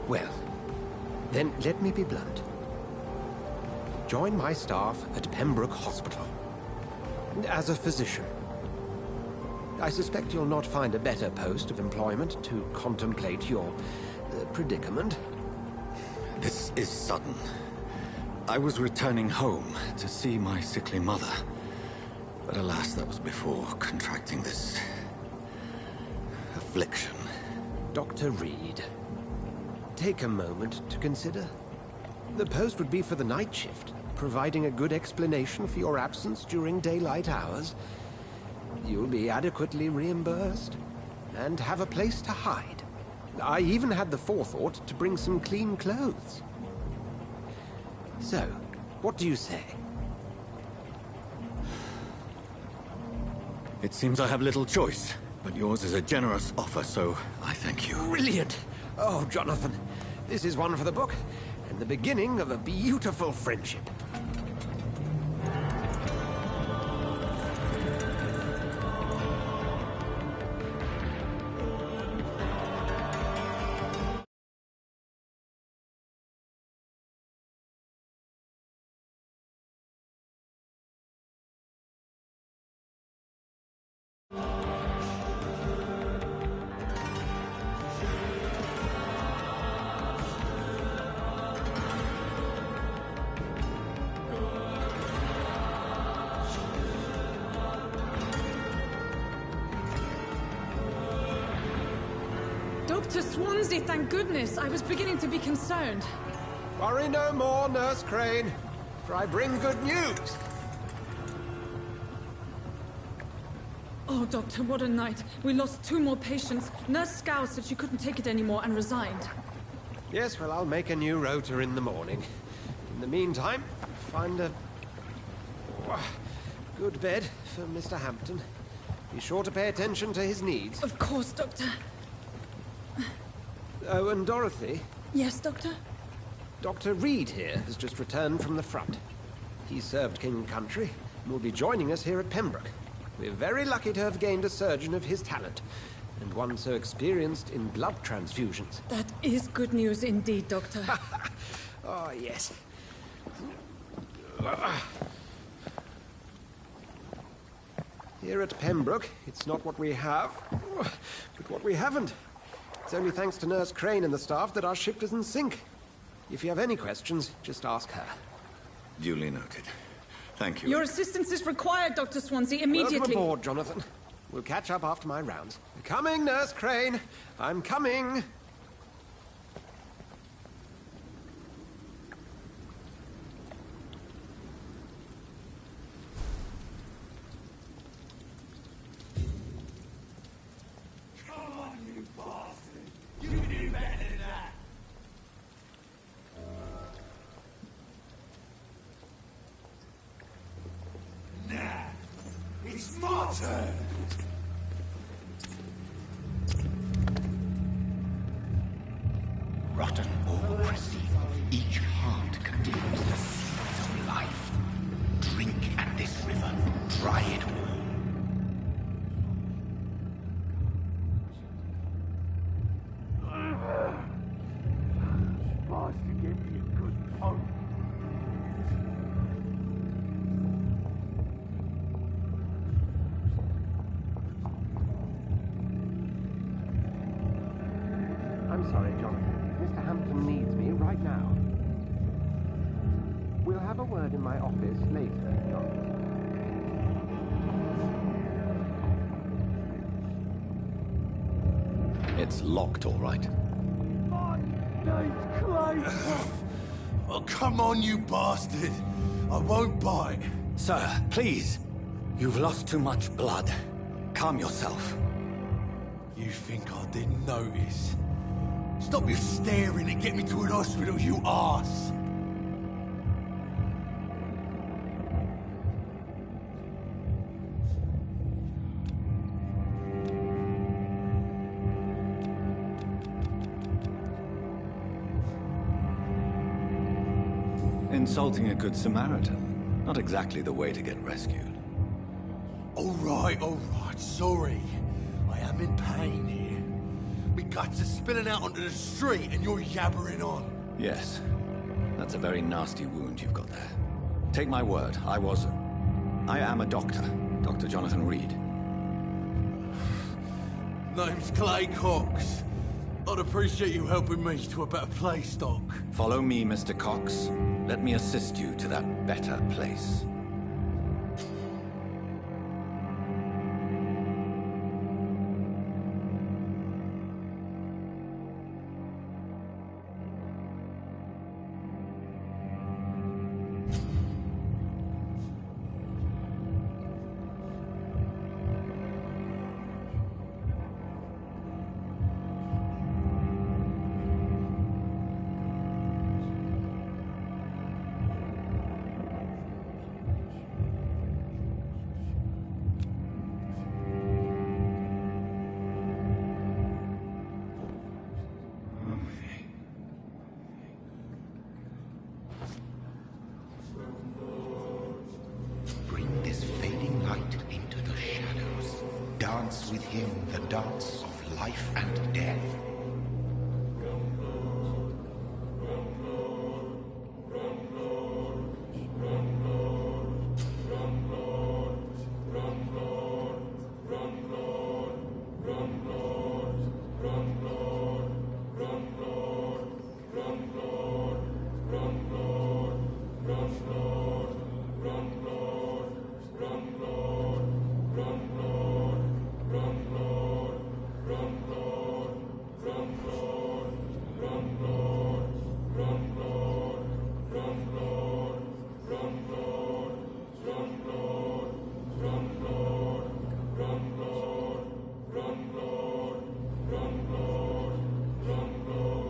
Well, then let me be blunt. Join my staff at Pembroke Hospital. As a physician. I suspect you'll not find a better post of employment to contemplate your predicament. This is sudden. I was returning home to see my sickly mother. But alas, that was before contracting this... affliction. Dr. Reed, take a moment to consider. The post would be for the night shift, providing a good explanation for your absence during daylight hours. You'll be adequately reimbursed, and have a place to hide. I even had the forethought to bring some clean clothes. So, what do you say? It seems I have little choice, but yours is a generous offer, so I thank you. Brilliant! Oh, Jonathan, this is one for the book, and the beginning of a beautiful friendship. Dr. Swansea, thank goodness. I was beginning to be concerned. Worry no more, Nurse Crane, for I bring good news. Oh, Doctor, what a night. We lost 2 more patients. Nurse Scow said she couldn't take it anymore and resigned. Yes, well, I'll make a new rota in the morning. In the meantime, find a... good bed for Mr. Hampton. Be sure to pay attention to his needs. Of course, Doctor. Oh, and Dorothy? Yes, Doctor? Dr. Reed here has just returned from the front. He served King and Country and will be joining us here at Pembroke. We're very lucky to have gained a surgeon of his talent, and one so experienced in blood transfusions. That is good news indeed, Doctor. Oh, yes. Here at Pembroke, it's not what we have, but what we haven't. It's only thanks to Nurse Crane and the staff that our ship doesn't sink. If you have any questions, just ask her. Duly noted. Thank you. Your assistance is required, Dr. Swansea, immediately. Welcome aboard, Jonathan. We'll catch up after my rounds. Coming, Nurse Crane. I'm coming. Rotten or pristine, each heart contains the seeds of life. Drink at this river, try it all. Supposed to give me a good poke. I'm sorry, Jonathan. Mr. Hampton needs me right now. We'll have a word in my office later, Jonathan. It's locked, all right. Oh, come on, you bastard. I won't bite. Sir, please. You've lost too much blood. Calm yourself. You think I didn't notice? Stop your staring and get me to an hospital, you arse! Insulting a good Samaritan. Not exactly the way to get rescued. All right, sorry. I am in pain here. Me guts are spilling out onto the street and you're yabbering on. Yes. That's a very nasty wound you've got there. Take my word, I am a doctor. Dr. Jonathan Reed. Name's Clay Cox. I'd appreciate you helping me to a better place, Doc. Follow me, Mr. Cox. Let me assist you to that better place. Dance with him the dance of life and death.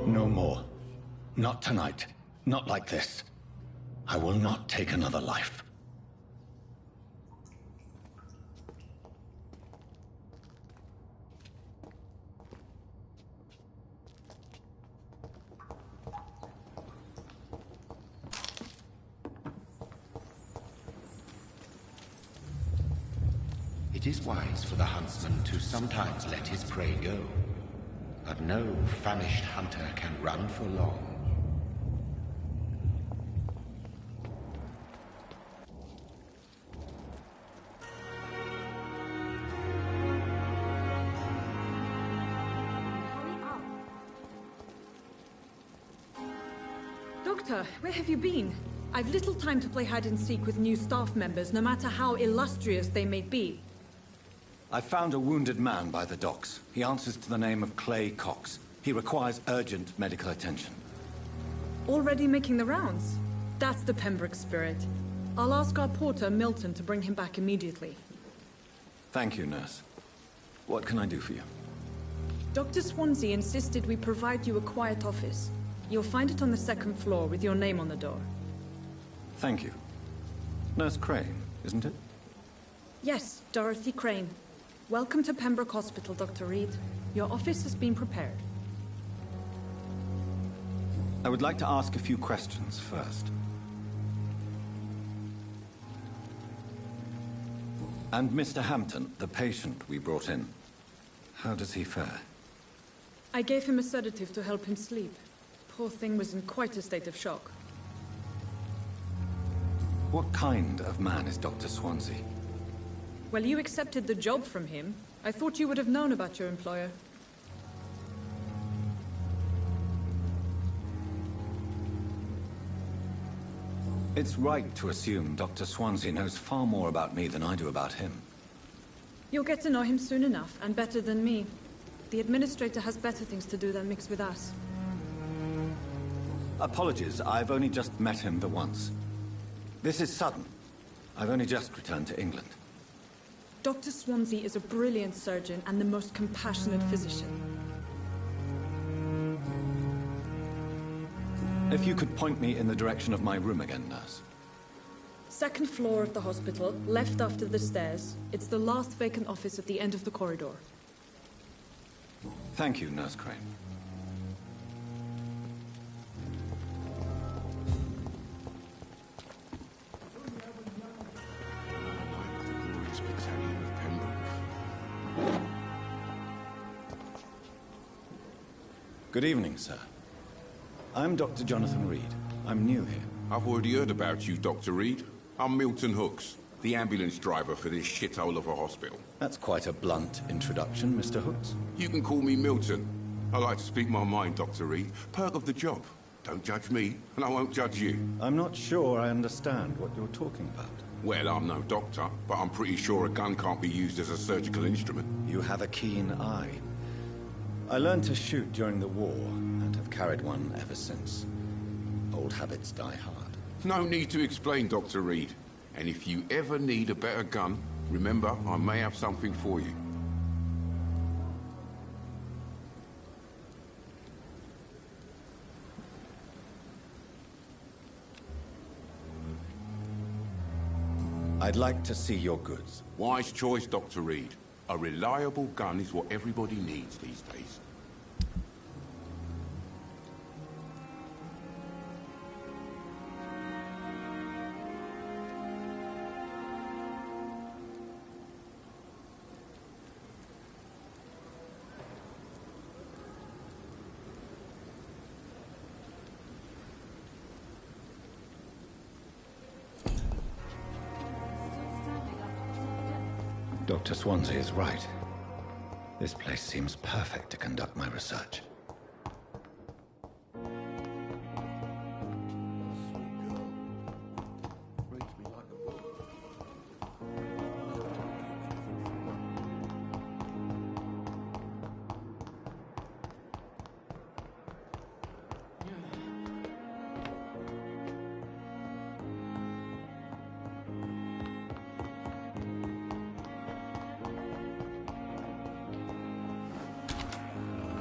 No more. Not tonight. Not like this. I will not take another life. It is wise for the huntsman to sometimes let his prey go. But no famished hunter can run for long. Doctor, where have you been? I've little time to play hide and seek with new staff members, no matter how illustrious they may be. I found a wounded man by the docks. He answers to the name of Clay Cox. He requires urgent medical attention. Already making the rounds? That's the Pembroke spirit. I'll ask our porter, Milton, to bring him back immediately. Thank you, nurse. What can I do for you? Dr. Swansea insisted we provide you a quiet office. You'll find it on the second floor with your name on the door. Thank you. Nurse Crane, isn't it? Yes, Dorothy Crane. Welcome to Pembroke Hospital, Dr. Reed. Your office has been prepared. I would like to ask a few questions first. And Mr. Hampton, the patient we brought in, how does he fare? I gave him a sedative to help him sleep. Poor thing was in quite a state of shock. What kind of man is Dr. Swansea? Well, you accepted the job from him. I thought you would have known about your employer. It's right to assume Dr. Swansea knows far more about me than I do about him. You'll get to know him soon enough, and better than me. The administrator has better things to do than mix with us. Apologies, I've only just met him the once. This is sudden. I've only just returned to England. Dr. Swansea is a brilliant surgeon and the most compassionate physician. If you could point me in the direction of my room again, nurse. Second floor of the hospital, left after the stairs. It's the last vacant office at the end of the corridor. Thank you, Nurse Crane. Good evening, sir. I'm Dr. Jonathan Reed. I'm new here. I've already heard about you, Dr. Reed. I'm Milton Hooks, the ambulance driver for this shithole of a hospital. That's quite a blunt introduction, Mr. Hooks. You can call me Milton. I like to speak my mind, Dr. Reed. Perk of the job. Don't judge me, and I won't judge you. I'm not sure I understand what you're talking about. Well, I'm no doctor, but I'm pretty sure a gun can't be used as a surgical instrument. You have a keen eye. I learned to shoot during the war, and have carried one ever since. Old habits die hard. No need to explain, Dr. Reed. And if you ever need a better gun, remember, I may have something for you. I'd like to see your goods. Wise choice, Dr. Reed. A reliable gun is what everybody needs these days. Dr. Swansea is right. This place seems perfect to conduct my research.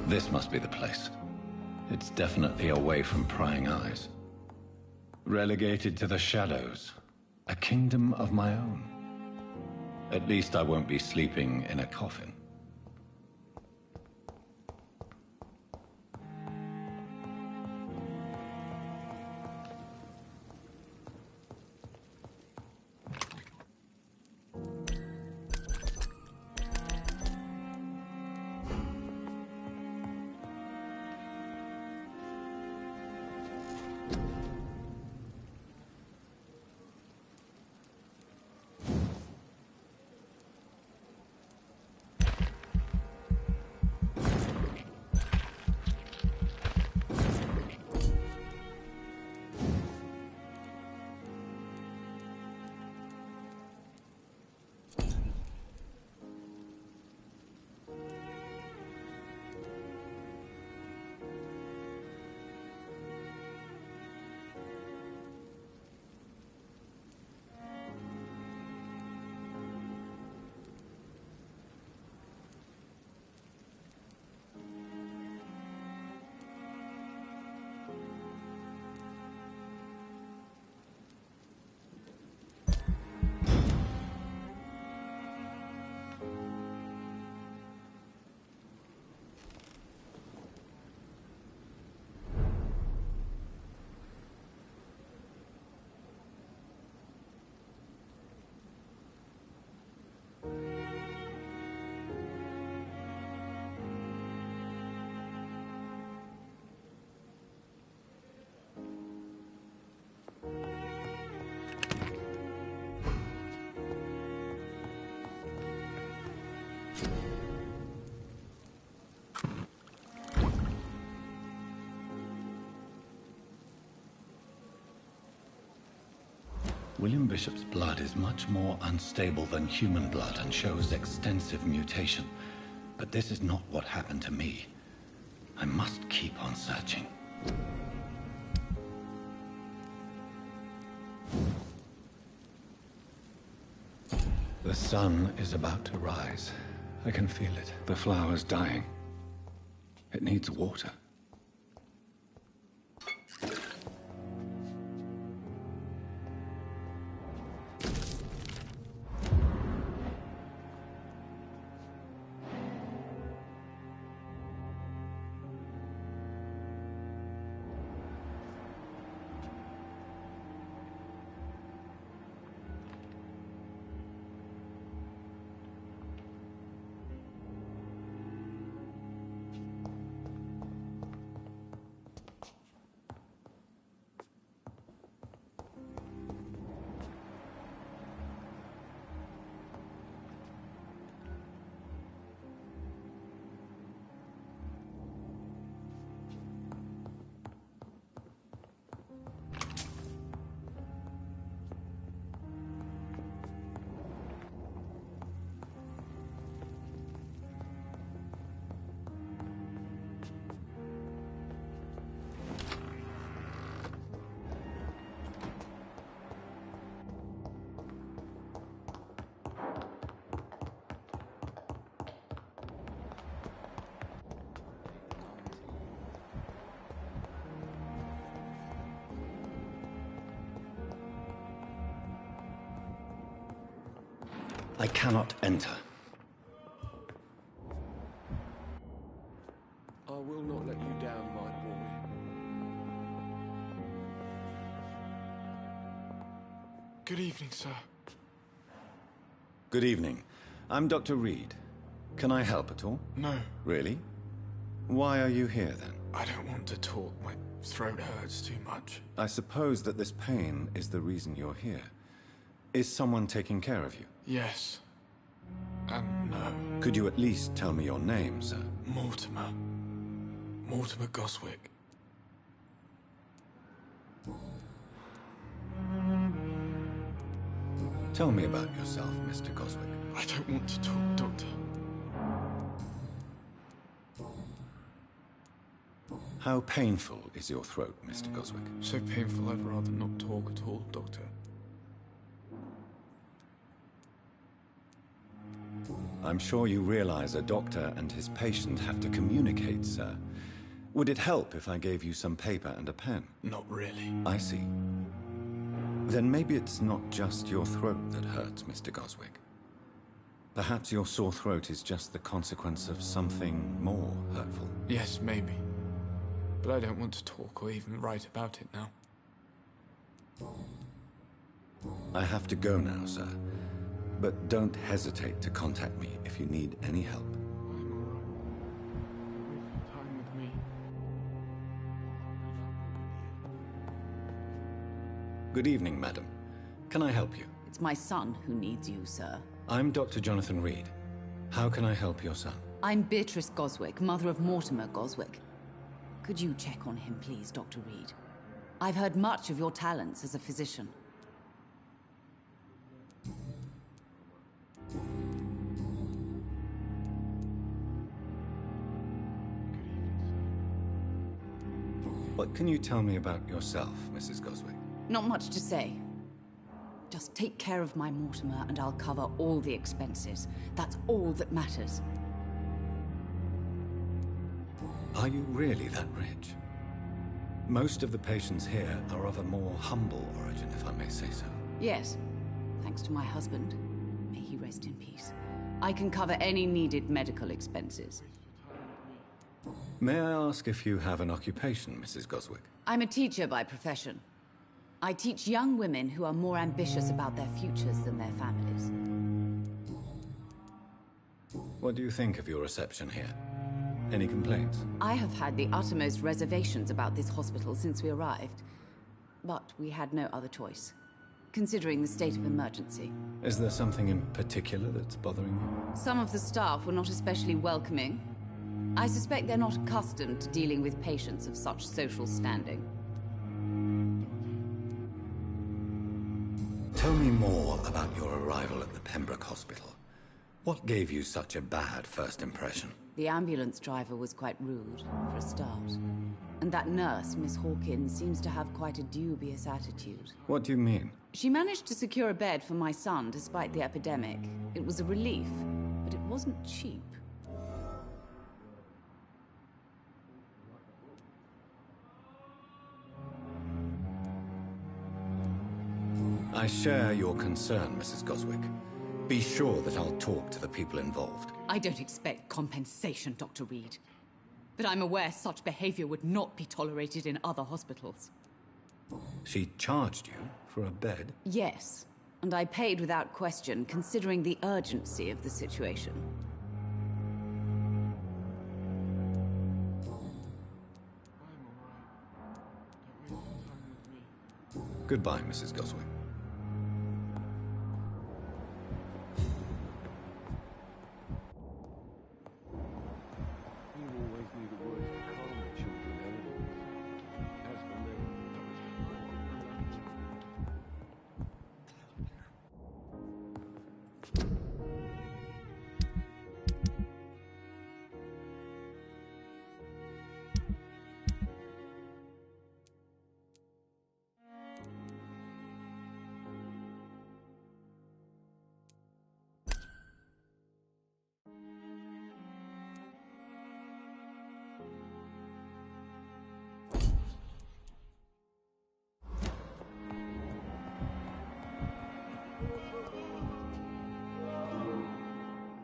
This must be the place. It's definitely away from prying eyes. Relegated to the shadows. A kingdom of my own. At least I won't be sleeping in a coffin. William Bishop's blood is much more unstable than human blood and shows extensive mutation. But this is not what happened to me. I must keep on searching. The sun is about to rise. I can feel it. The flower's dying. It needs water. I cannot enter. I will not let you down, my boy. Good evening, sir. Good evening. I'm Dr. Reed. Can I help at all? No. Really? Why are you here, then? I don't want to talk. My throat hurts too much. I suppose that this pain is the reason you're here. Is someone taking care of you? Yes. And no. Could you at least tell me your name, sir? Mortimer. Mortimer Goswick. Tell me about yourself, Mr. Goswick. I don't want to talk, Doctor. How painful is your throat, Mr. Goswick? So painful I'd rather not talk at all, Doctor. I'm sure you realize a doctor and his patient have to communicate, sir. Would it help if I gave you some paper and a pen? Not really. I see. Then maybe it's not just your throat that hurts, Mr. Goswick. Perhaps your sore throat is just the consequence of something more hurtful. Yes, maybe. But I don't want to talk or even write about it now. I have to go now, sir. But don't hesitate to contact me if you need any help. Time with me. Good evening, madam. Can I help you? It's my son who needs you, sir. I'm Dr. Jonathan Reed. How can I help your son? I'm Beatrice Goswick, mother of Mortimer Goswick. Could you check on him, please, Dr. Reed? I've heard much of your talents as a physician. What can you tell me about yourself, Mrs. Goswick? Not much to say. Just take care of my Mortimer and I'll cover all the expenses. That's all that matters. Are you really that rich? Most of the patients here are of a more humble origin, if I may say so. Yes, thanks to my husband. May he rest in peace. I can cover any needed medical expenses. May I ask if you have an occupation, Mrs. Goswick? I'm a teacher by profession. I teach young women who are more ambitious about their futures than their families. What do you think of your reception here? Any complaints? I have had the uttermost reservations about this hospital since we arrived. But we had no other choice, considering the state of emergency. Is there something in particular that's bothering you? Some of the staff were not especially welcoming. I suspect they're not accustomed to dealing with patients of such social standing. Tell me more about your arrival at the Pembroke Hospital. What gave you such a bad first impression? The ambulance driver was quite rude, for a start. And that nurse, Miss Hawkins, seems to have quite a dubious attitude. What do you mean? She managed to secure a bed for my son despite the epidemic. It was a relief, but it wasn't cheap. I share your concern, Mrs. Goswick. Be sure that I'll talk to the people involved. I don't expect compensation, Dr. Reed. But I'm aware such behavior would not be tolerated in other hospitals. She charged you for a bed? Yes, and I paid without question, considering the urgency of the situation. Goodbye, Mrs. Goswick.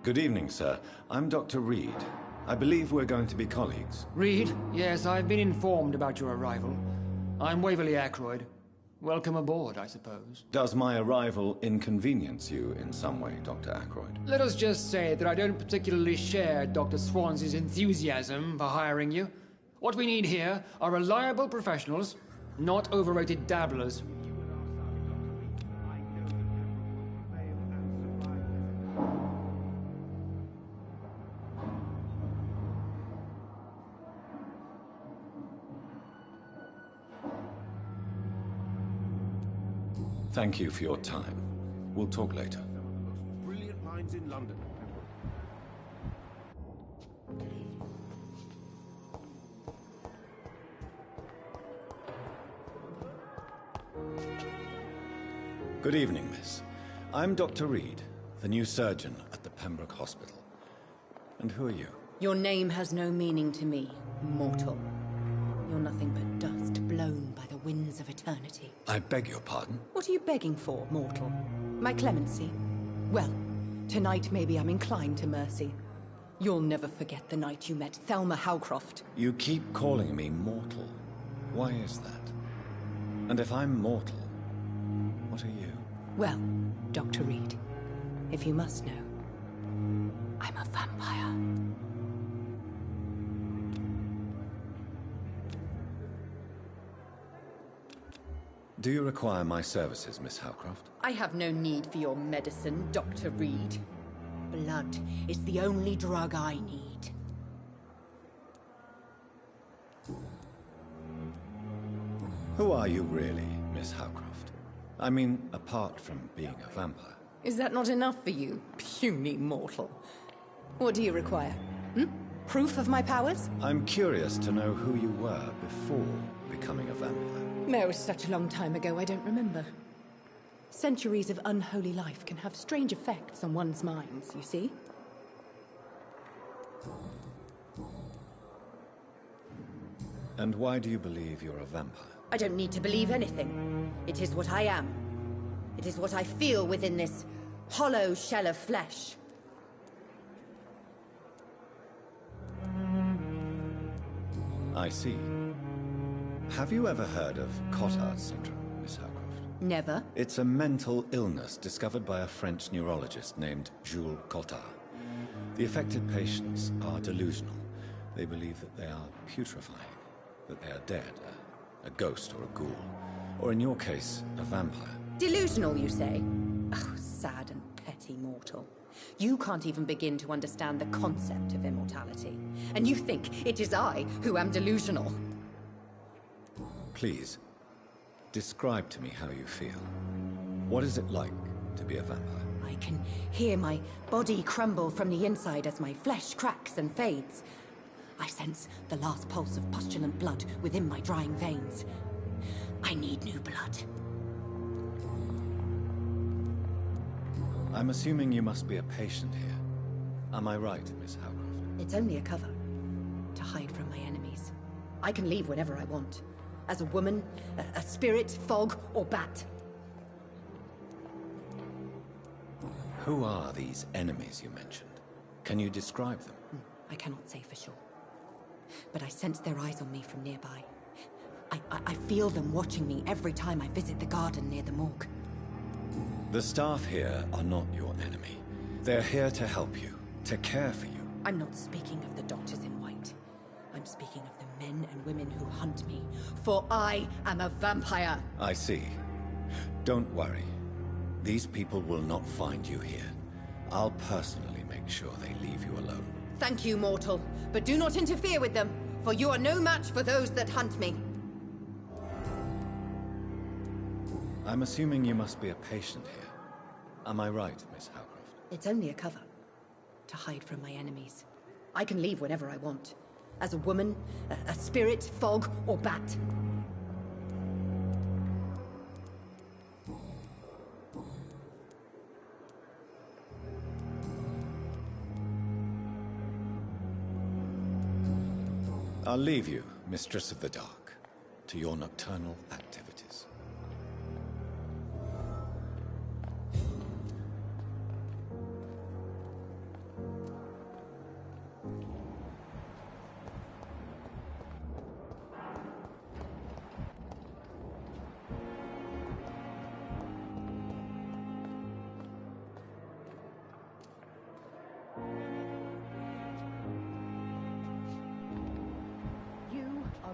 Good evening, sir. I'm Dr. Reed. I believe we're going to be colleagues. Reed? Yes, I've been informed about your arrival. I'm Waverly Ackroyd. Welcome aboard, I suppose. Does my arrival inconvenience you in some way, Dr. Ackroyd? Let us just say that I don't particularly share Dr. Swans's enthusiasm for hiring you. What we need here are reliable professionals, not overrated dabblers. Thank you for your time. We'll talk later. Brilliant minds in London. Good evening, miss. I'm Dr. Reed, the new surgeon at the Pembroke Hospital. And who are you? Your name has no meaning to me, mortal. You're nothing but dust blown by the winds of eternity. I beg your pardon? What are you begging for, mortal? My clemency? Well, tonight maybe I'm inclined to mercy. You'll never forget the night you met Thelma Howcroft. You keep calling me mortal. Why is that? And if I'm mortal, what are you? Well, Dr. Reed, if you must know, I'm a vampire. Do you require my services, Miss Howcroft? I have no need for your medicine, Dr. Reed. Blood is the only drug I need. Who are you really, Miss Howcroft? I mean, apart from being a vampire. Is that not enough for you, puny mortal? What do you require? Proof of my powers? I'm curious to know who you were before becoming a vampire. No, such a long time ago, I don't remember. Centuries of unholy life can have strange effects on one's minds, you see? And why do you believe you're a vampire? I don't need to believe anything. It is what I am. It is what I feel within this hollow shell of flesh. I see. Have you ever heard of Cotard's syndrome, Miss Howcroft? Never. It's a mental illness discovered by a French neurologist named Jules Cotard. The affected patients are delusional. They believe that they are putrefying, that they are dead, a ghost or a ghoul, or in your case, a vampire. Delusional, you say? Oh, sad and petty mortal. You can't even begin to understand the concept of immortality. And you think it is I who am delusional. Please, describe to me how you feel. What is it like to be a vampire? I can hear my body crumble from the inside as my flesh cracks and fades. I sense the last pulse of pustulant blood within my drying veins. I need new blood. I'm assuming you must be a patient here. Am I right, Miss Howcroft? It's only a cover. To hide from my enemies. I can leave whenever I want. As a woman, a spirit, fog, or bat. Who are these enemies you mentioned? Can you describe them? I cannot say for sure. But I sense their eyes on me from nearby. I feel them watching me every time I visit the garden near the morgue. The staff here are not your enemy. They're here to help you, to care for you. I'm not speaking of the doctors in white. I'm speaking of the men and women who hunt me, for I am a vampire. I see. Don't worry. These people will not find you here. I'll personally make sure they leave you alone. Thank you, mortal, but do not interfere with them, for you are no match for those that hunt me. I'm assuming you must be a patient here. Am I right, Miss Howcroft? It's only a cover. To hide from my enemies. I can leave whenever I want. As a woman, a spirit, fog, or bat. I'll leave you, Mistress of the Dark, to your nocturnal activities.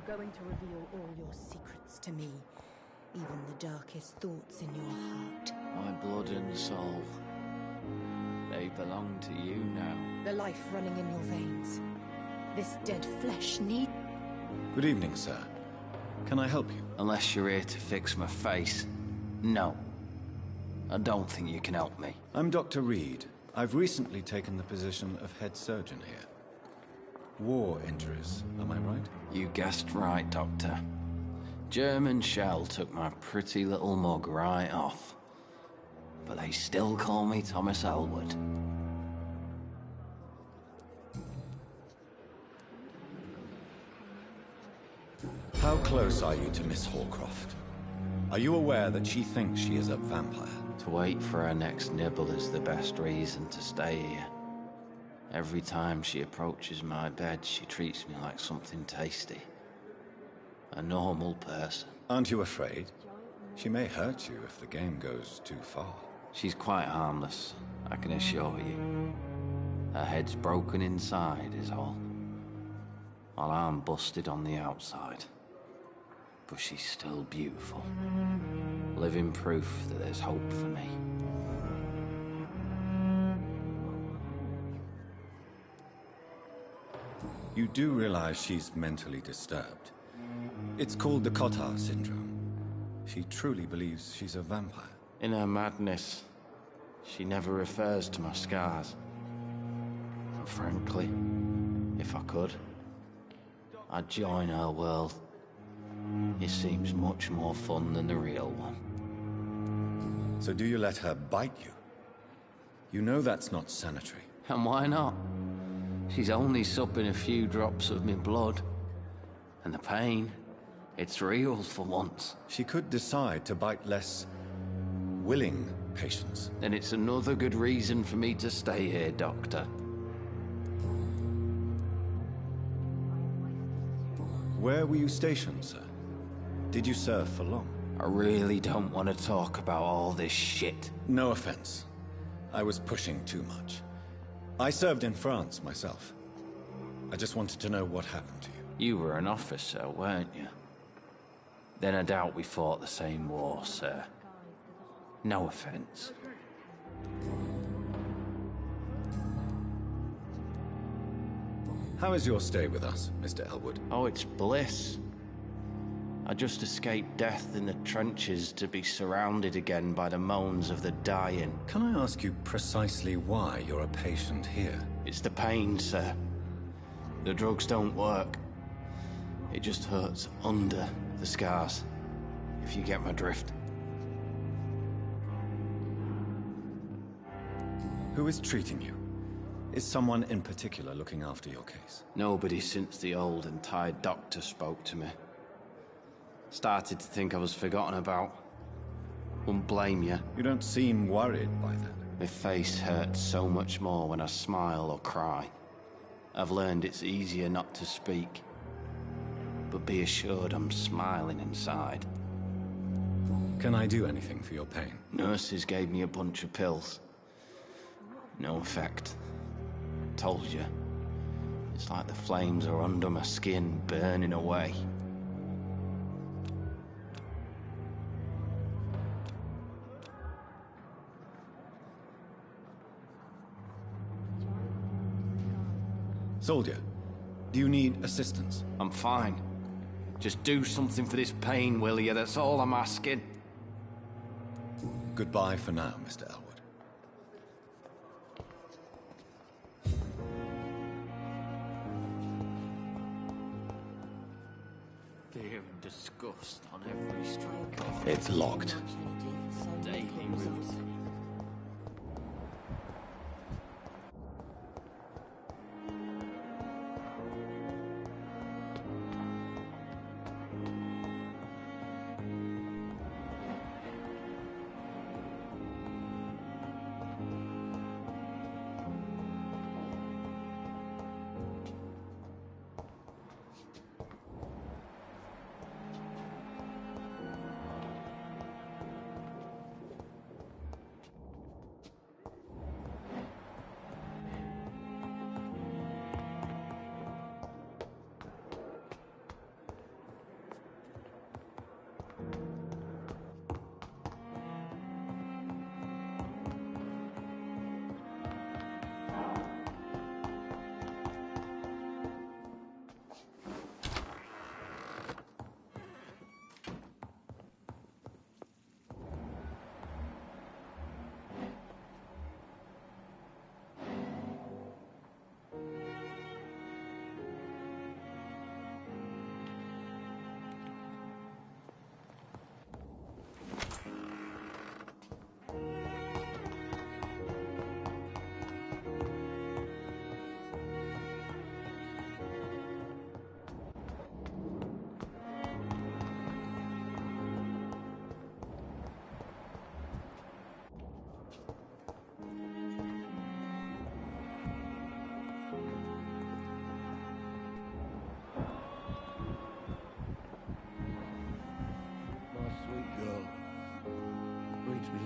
Going to reveal all your secrets to me, even the darkest thoughts in your heart. My blood and soul, they belong to you now. The life running in your veins. This dead flesh need... Good evening, sir. Can I help you? Unless you're here to fix my face. No. I don't think you can help me. I'm Dr. Reed. I've recently taken the position of head surgeon here. War injuries, am I right? You guessed right, Doctor. German shell took my pretty little mug right off. But they still call me Thomas Elwood. How close are you to Miss Hawcroft? Are you aware that she thinks she is a vampire? To wait for her next nibble is the best reason to stay here. Every time she approaches my bed, she treats me like something tasty. A normal person. Aren't you afraid? She may hurt you if the game goes too far. She's quite harmless, I can assure you. Her head's broken inside is all. While I'm busted on the outside. But she's still beautiful. Living proof that there's hope for me. You do realize she's mentally disturbed. It's called the Cotard syndrome. She truly believes she's a vampire. In her madness, she never refers to my scars. And frankly, if I could, I'd join her world. It seems much more fun than the real one. So do you let her bite you? You know that's not sanitary. And why not? She's only supping a few drops of my blood. And the pain, it's real for once. She could decide to bite less willing patients. Then it's another good reason for me to stay here, Doctor. Where were you stationed, sir? Did you serve for long? I really don't want to talk about all this shit. No offense. I was pushing too much. I served in France myself. I just wanted to know what happened to you. You were an officer, weren't you? Then I doubt we fought the same war, sir. No offense. How is your stay with us, Mr. Elwood? Oh, it's bliss. I just escaped death in the trenches to be surrounded again by the moans of the dying. Can I ask you precisely why you're a patient here? It's the pain, sir. The drugs don't work. It just hurts under the scars, if you get my drift. Who is treating you? Is someone in particular looking after your case? Nobody since the old and tired doctor spoke to me. Started to think I was forgotten about. Wouldn't blame you. You don't seem worried by that. My face hurts so much more when I smile or cry. I've learned it's easier not to speak. But be assured I'm smiling inside. Can I do anything for your pain? Nurses gave me a bunch of pills. No effect. Told you. It's like the flames are under my skin, burning away. Soldier, do you need assistance? I'm fine. Just do something for this pain, will you? That's all I'm asking. Goodbye for now, Mr. Elwood. Fear and disgust on every street. It's locked. Daily routine.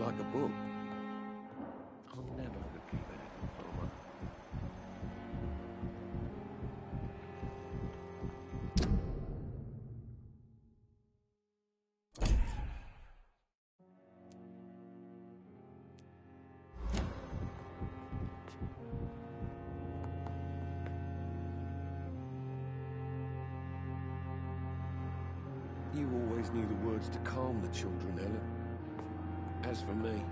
Like a book. I'll never could keep anything from her. You always knew the words to calm the children, Ellen. As for me,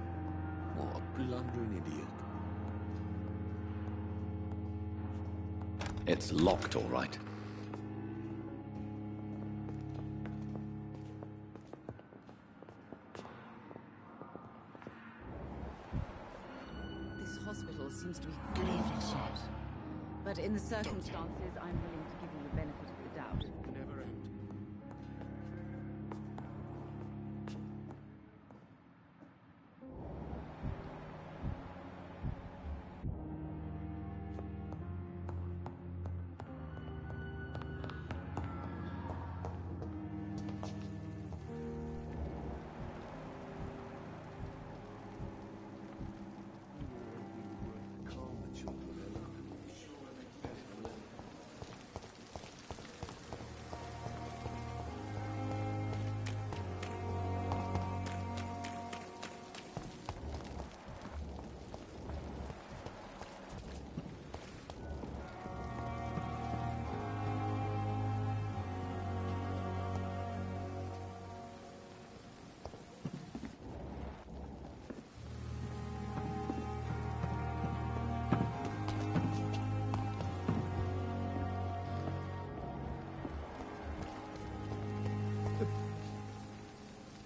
what a blundering idiot. It's locked, all right. This hospital seems to be full of shit. But in the circumstances, I'm willing to give you the benefit of the doubt. Never end.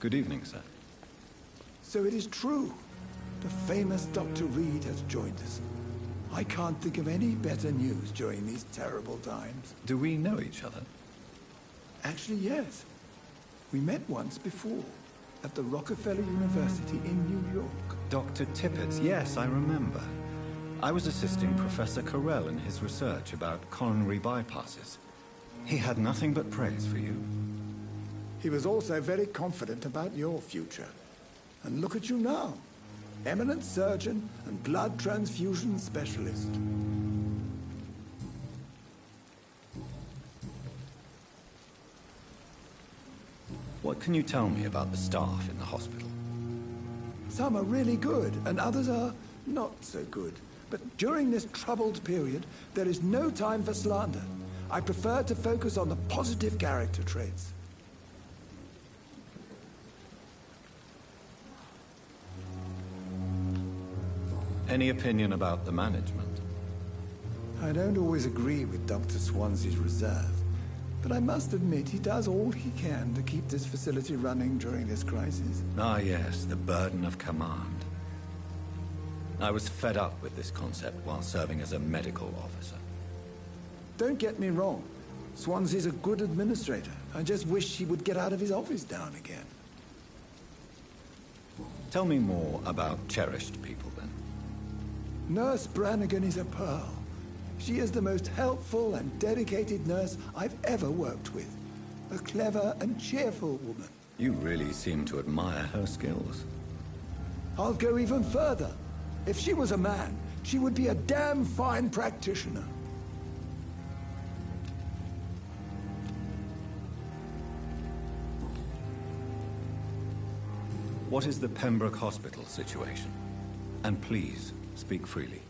Good evening, sir. So it is true. The famous Dr. Reed has joined us. I can't think of any better news during these terrible times. Do we know each other? Actually, yes. We met once before, at the Rockefeller University in New York. Dr. Tippett, yes, I remember. I was assisting Professor Carell in his research about coronary bypasses. He had nothing but praise for you. He was also very confident about your future. And look at you now. Eminent surgeon and blood transfusion specialist. What can you tell me about the staff in the hospital? Some are really good, and others are not so good. But during this troubled period, there is no time for slander. I prefer to focus on the positive character traits. Any opinion about the management? I don't always agree with Dr. Swansea's reserve, but I must admit he does all he can to keep this facility running during this crisis. Ah, yes, the burden of command. I was fed up with this concept while serving as a medical officer. Don't get me wrong. Swansea's a good administrator. I just wish he would get out of his office down again. Tell me more about cherished people, then. Nurse Brannigan is a pearl. She is the most helpful and dedicated nurse I've ever worked with. A clever and cheerful woman. You really seem to admire her skills. I'll go even further. If she was a man, she would be a damn fine practitioner. What is the Pembroke Hospital situation? And please, speak freely.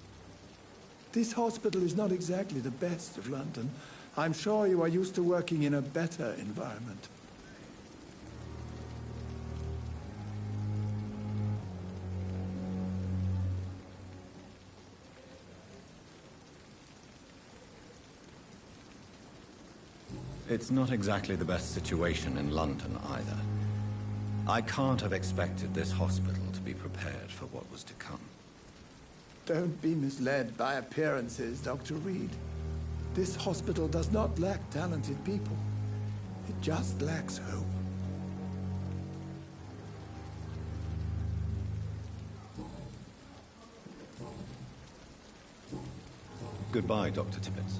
This hospital is not exactly the best of London. I'm sure you are used to working in a better environment. It's not exactly the best situation in London either. I can't have expected this hospital to be prepared for what was to come. Don't be misled by appearances, Dr. Reed. This hospital does not lack talented people. It just lacks hope. Goodbye, Dr. Tippett.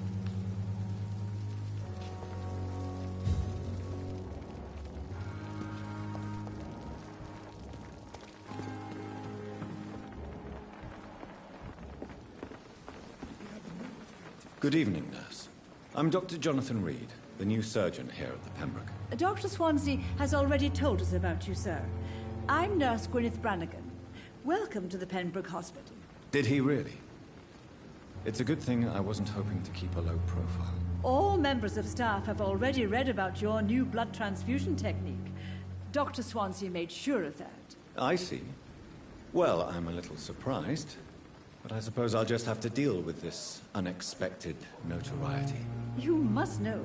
Good evening, nurse. I'm Dr. Jonathan Reed, the new surgeon here at the Pembroke. Dr. Swansea has already told us about you, sir. I'm Nurse Gwyneth Brannigan. Welcome to the Pembroke Hospital. Did he really? It's a good thing I wasn't hoping to keep a low profile. All members of staff have already read about your new blood transfusion technique. Dr. Swansea made sure of that. I see. Well, I'm a little surprised. But I suppose I'll just have to deal with this unexpected notoriety. You must know,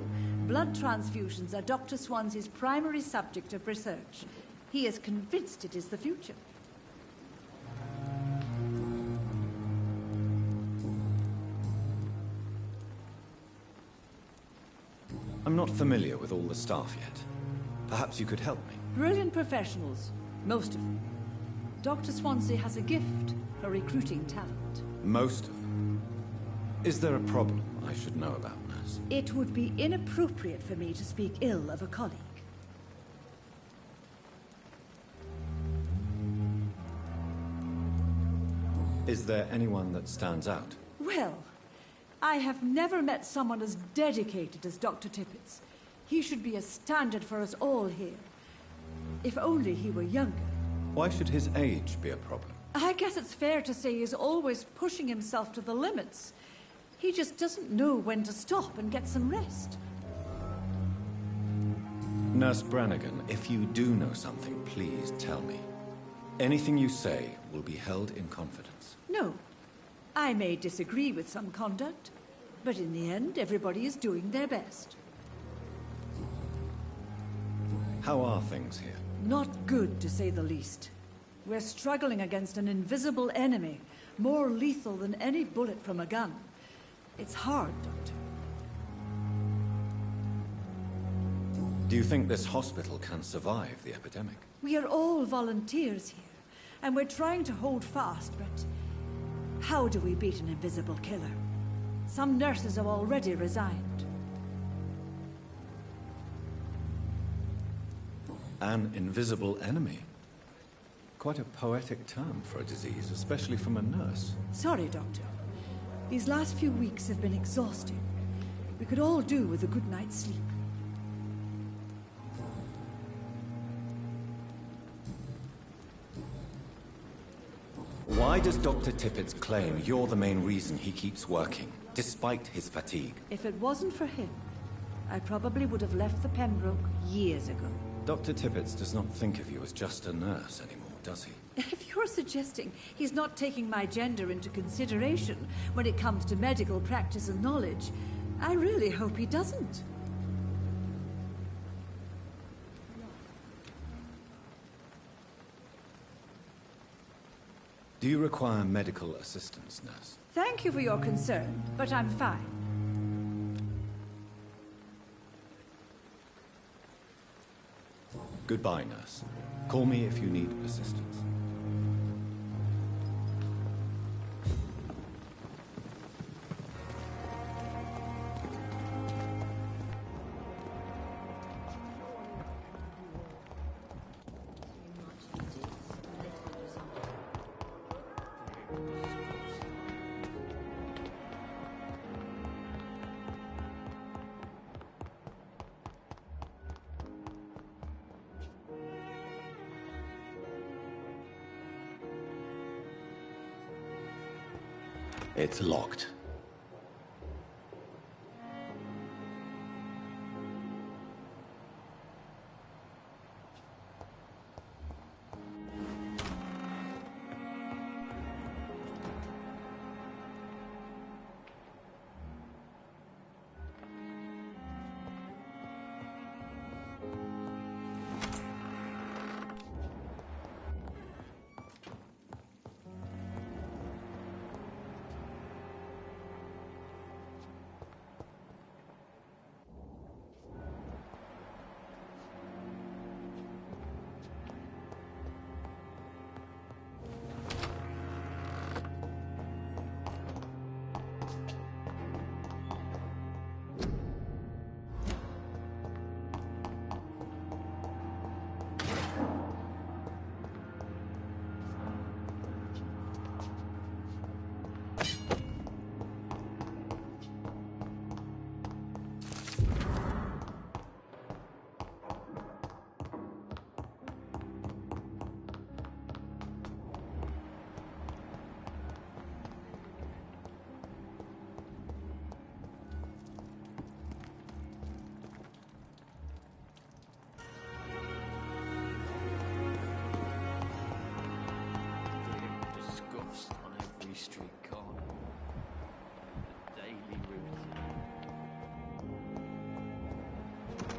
blood transfusions are Dr. Swansea's primary subject of research. He is convinced it is the future. I'm not familiar with all the staff yet. Perhaps you could help me. Brilliant professionals, most of them. Dr. Swansea has a gift for recruiting talent. Most of them? Is there a problem I should know about, nurse? It would be inappropriate for me to speak ill of a colleague. Is there anyone that stands out? Well, I have never met someone as dedicated as Dr. Tippett's. He should be a standard for us all here. If only he were younger. Why should his age be a problem? I guess it's fair to say he's always pushing himself to the limits. He just doesn't know when to stop and get some rest. Nurse Brannigan, if you do know something, please tell me. Anything you say will be held in confidence. No. I may disagree with some conduct, but in the end, everybody is doing their best. How are things here? Not good, to say the least. We're struggling against an invisible enemy, more lethal than any bullet from a gun. It's hard, Doctor. Do you think this hospital can survive the epidemic? We are all volunteers here, and we're trying to hold fast, but how do we beat an invisible killer? Some nurses have already resigned. An invisible enemy? Quite a poetic term for a disease, especially from a nurse. Sorry, Doctor. These last few weeks have been exhausting. We could all do with a good night's sleep. Why does Dr. Tippett claim you're the main reason he keeps working, despite his fatigue? If it wasn't for him, I probably would have left the Pembroke years ago. Dr. Tippett does not think of you as just a nurse anymore, does he? If you're suggesting he's not taking my gender into consideration when it comes to medical practice and knowledge, I really hope he doesn't. Do you require medical assistance, nurse? Thank you for your concern, but I'm fine. Goodbye, nurse. Call me if you need assistance. It's locked.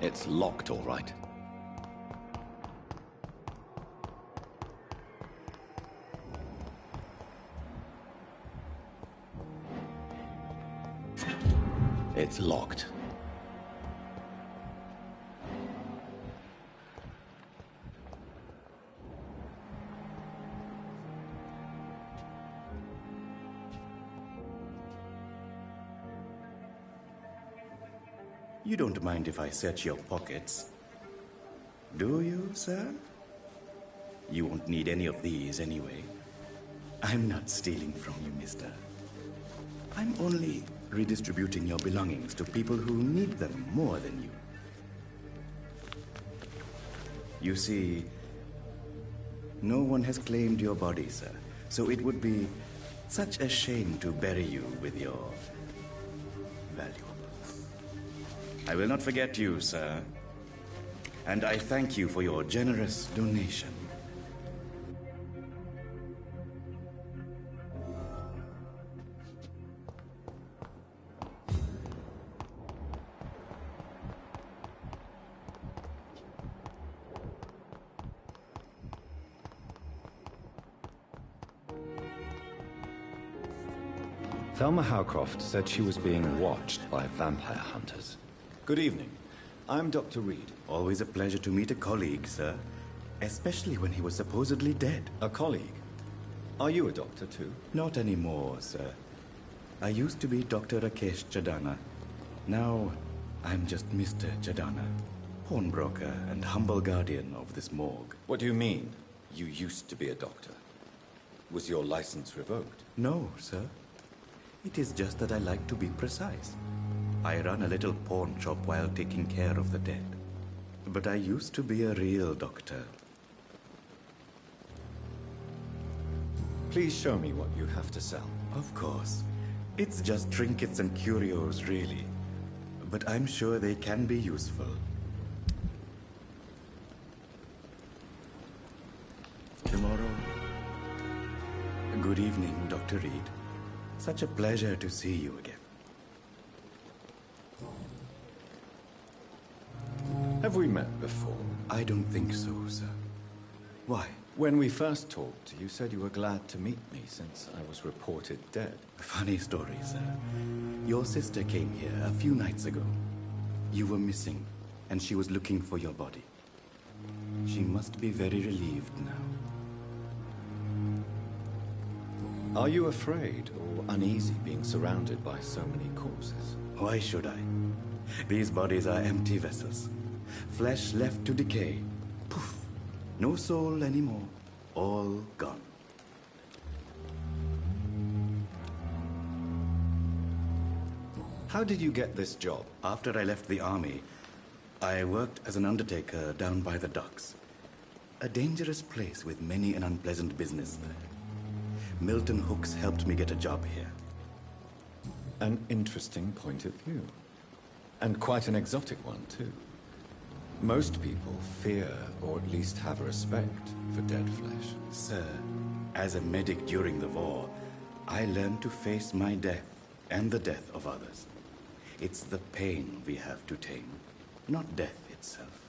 It's locked, all right. It's locked. You don't mind if I search your pockets, do you, sir? You won't need any of these anyway. I'm not stealing from you, mister. I'm only redistributing your belongings to people who need them more than you. You see, no one has claimed your body, sir, so it would be such a shame to bury you with your valuables. I will not forget you, sir, and I thank you for your generous donation. Thelma Howcroft said she was being watched by vampire hunters. Good evening. I'm Dr. Reed. Always a pleasure to meet a colleague, sir. Especially when he was supposedly dead. A colleague? Are you a doctor too? Not anymore, sir. I used to be Dr. Rakesh Chadana. Now, I'm just Mr. Chadana, pawnbroker and humble guardian of this morgue. What do you mean, you used to be a doctor? Was your license revoked? No, sir. It is just that I like to be precise. I run a little pawn shop while taking care of the dead. But I used to be a real doctor. Please show me what you have to sell. Of course. It's just trinkets and curios, really. But I'm sure they can be useful. Tomorrow. Good evening, Dr. Reed. Such a pleasure to see you again. Have we met before? I don't think so, sir. Why? When we first talked, you said you were glad to meet me since I was reported dead. Funny story, sir. Your sister came here a few nights ago. You were missing, and she was looking for your body. She must be very relieved now. Are you afraid or uneasy being surrounded by so many corpses? Why should I? These bodies are empty vessels. Flesh left to decay. Poof. No soul anymore. All gone. How did you get this job? After I left the army, I worked as an undertaker down by the docks. A dangerous place with many an unpleasant business there. Milton Hooks helped me get a job here. An interesting point of view. And quite an exotic one, too. Most people fear, or at least have respect, for dead flesh. Sir, as a medic during the war, I learned to face my death and the death of others. It's the pain we have to tame, not death itself.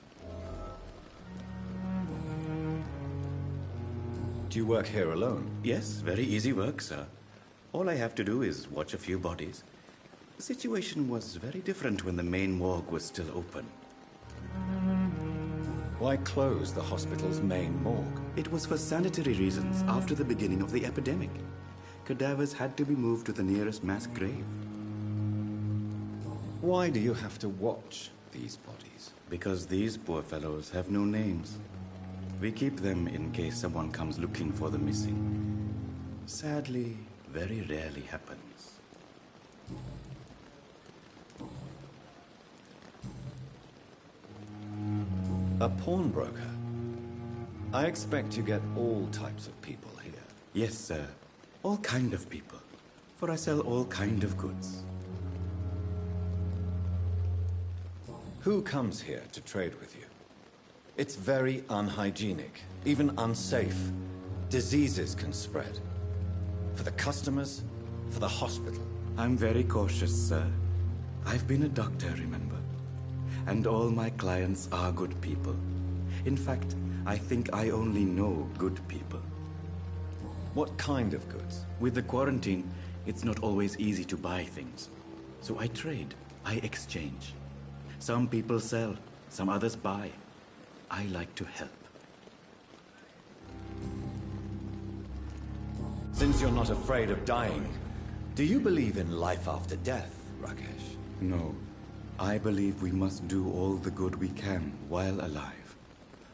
Do you work here alone? Yes, very easy work, sir. All I have to do is watch a few bodies. The situation was very different when the main morgue was still open. Why close the hospital's main morgue? It was for sanitary reasons after the beginning of the epidemic. Cadavers had to be moved to the nearest mass grave. Why do you have to watch these bodies? Because these poor fellows have no names. We keep them in case someone comes looking for the missing. Sadly, very rarely happens. A pawnbroker? I expect you get all types of people here. Yes, sir. All kind of people. For I sell all kind of goods. Who comes here to trade with you? It's very unhygienic, even unsafe. Diseases can spread. For the customers, for the hospital. I'm very cautious, sir. I've been a doctor, remember? And all my clients are good people. In fact, I think I only know good people. What kind of goods? With the quarantine, it's not always easy to buy things. So I trade, I exchange. Some people sell, some others buy. I like to help. Since you're not afraid of dying, do you believe in life after death, Rakesh? No. I believe we must do all the good we can while alive.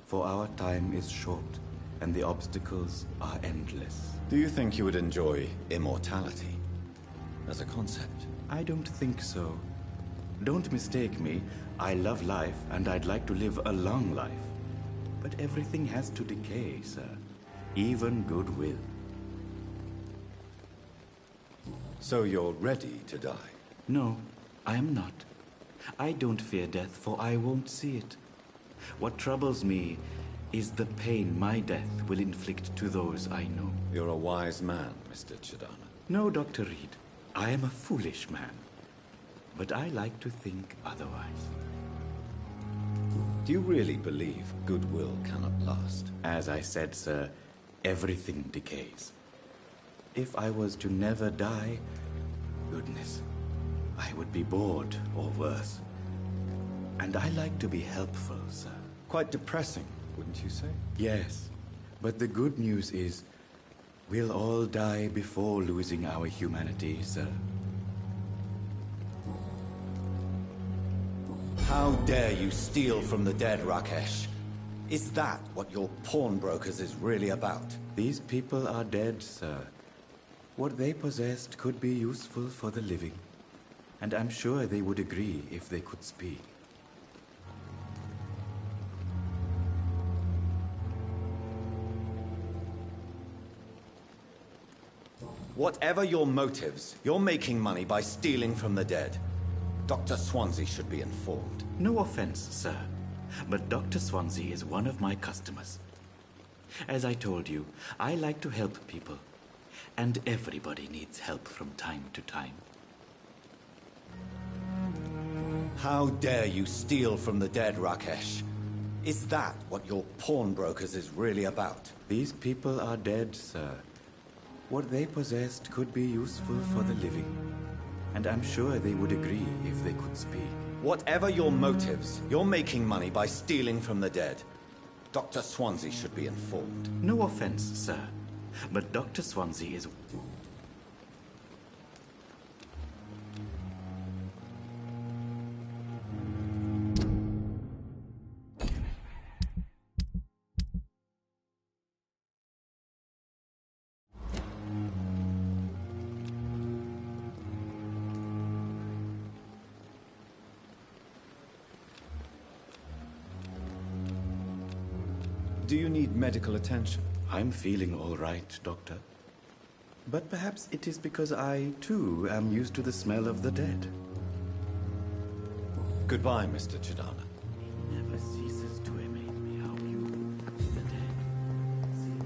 For our time is short, and the obstacles are endless. Do you think you would enjoy immortality as a concept? I don't think so. Don't mistake me. I love life, and I'd like to live a long life. But everything has to decay, sir. Even goodwill. So you're ready to die? No, I am not. I don't fear death, for I won't see it. What troubles me is the pain my death will inflict to those I know. You're a wise man, Mr. Chadana. No, Dr. Reed. I am a foolish man. But I like to think otherwise. Do you really believe goodwill cannot last? As I said, sir, everything decays. If I was to never die, goodness. I would be bored, or worse. And I like to be helpful, sir. Quite depressing, wouldn't you say? Yes. But the good news is, we'll all die before losing our humanity, sir. How dare you steal from the dead, Rakesh? Is that what your pawnbrokers is really about? These people are dead, sir. What they possessed could be useful for the living. And I'm sure they would agree if they could speak. Whatever your motives, you're making money by stealing from the dead. Dr. Swansea should be informed. No offense, sir, but Dr. Swansea is one of my customers. As I told you, I like to help people, and everybody needs help from time to time. How dare you steal from the dead, Rakesh? Is that what your pawnbrokers is really about? These people are dead, sir. What they possessed could be useful for the living. And I'm sure they would agree if they could speak. Whatever your motives, you're making money by stealing from the dead. Dr. Swansea should be informed. No offense, sir, but Dr. Swansea is... Do you need medical attention? I'm feeling all right, Doctor. But perhaps it is because I, too, am used to the smell of the dead. Goodbye, Mr. Chidana. He never ceases to amaze me how you, the dead, seem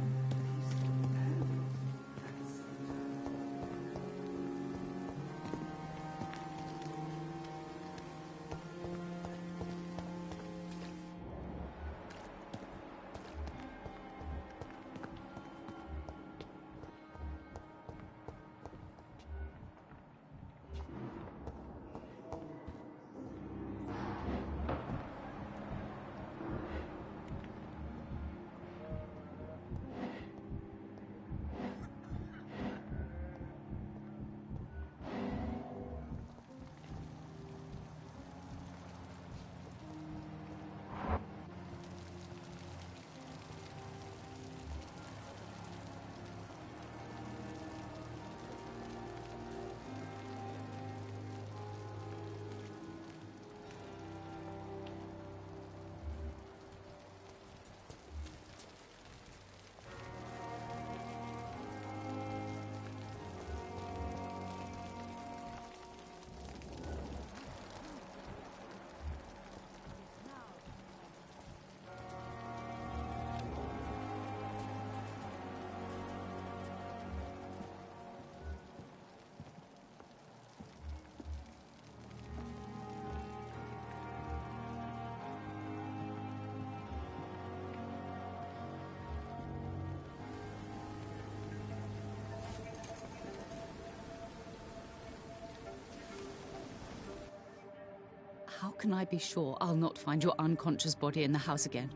How can I be sure I'll not find your unconscious body in the house again?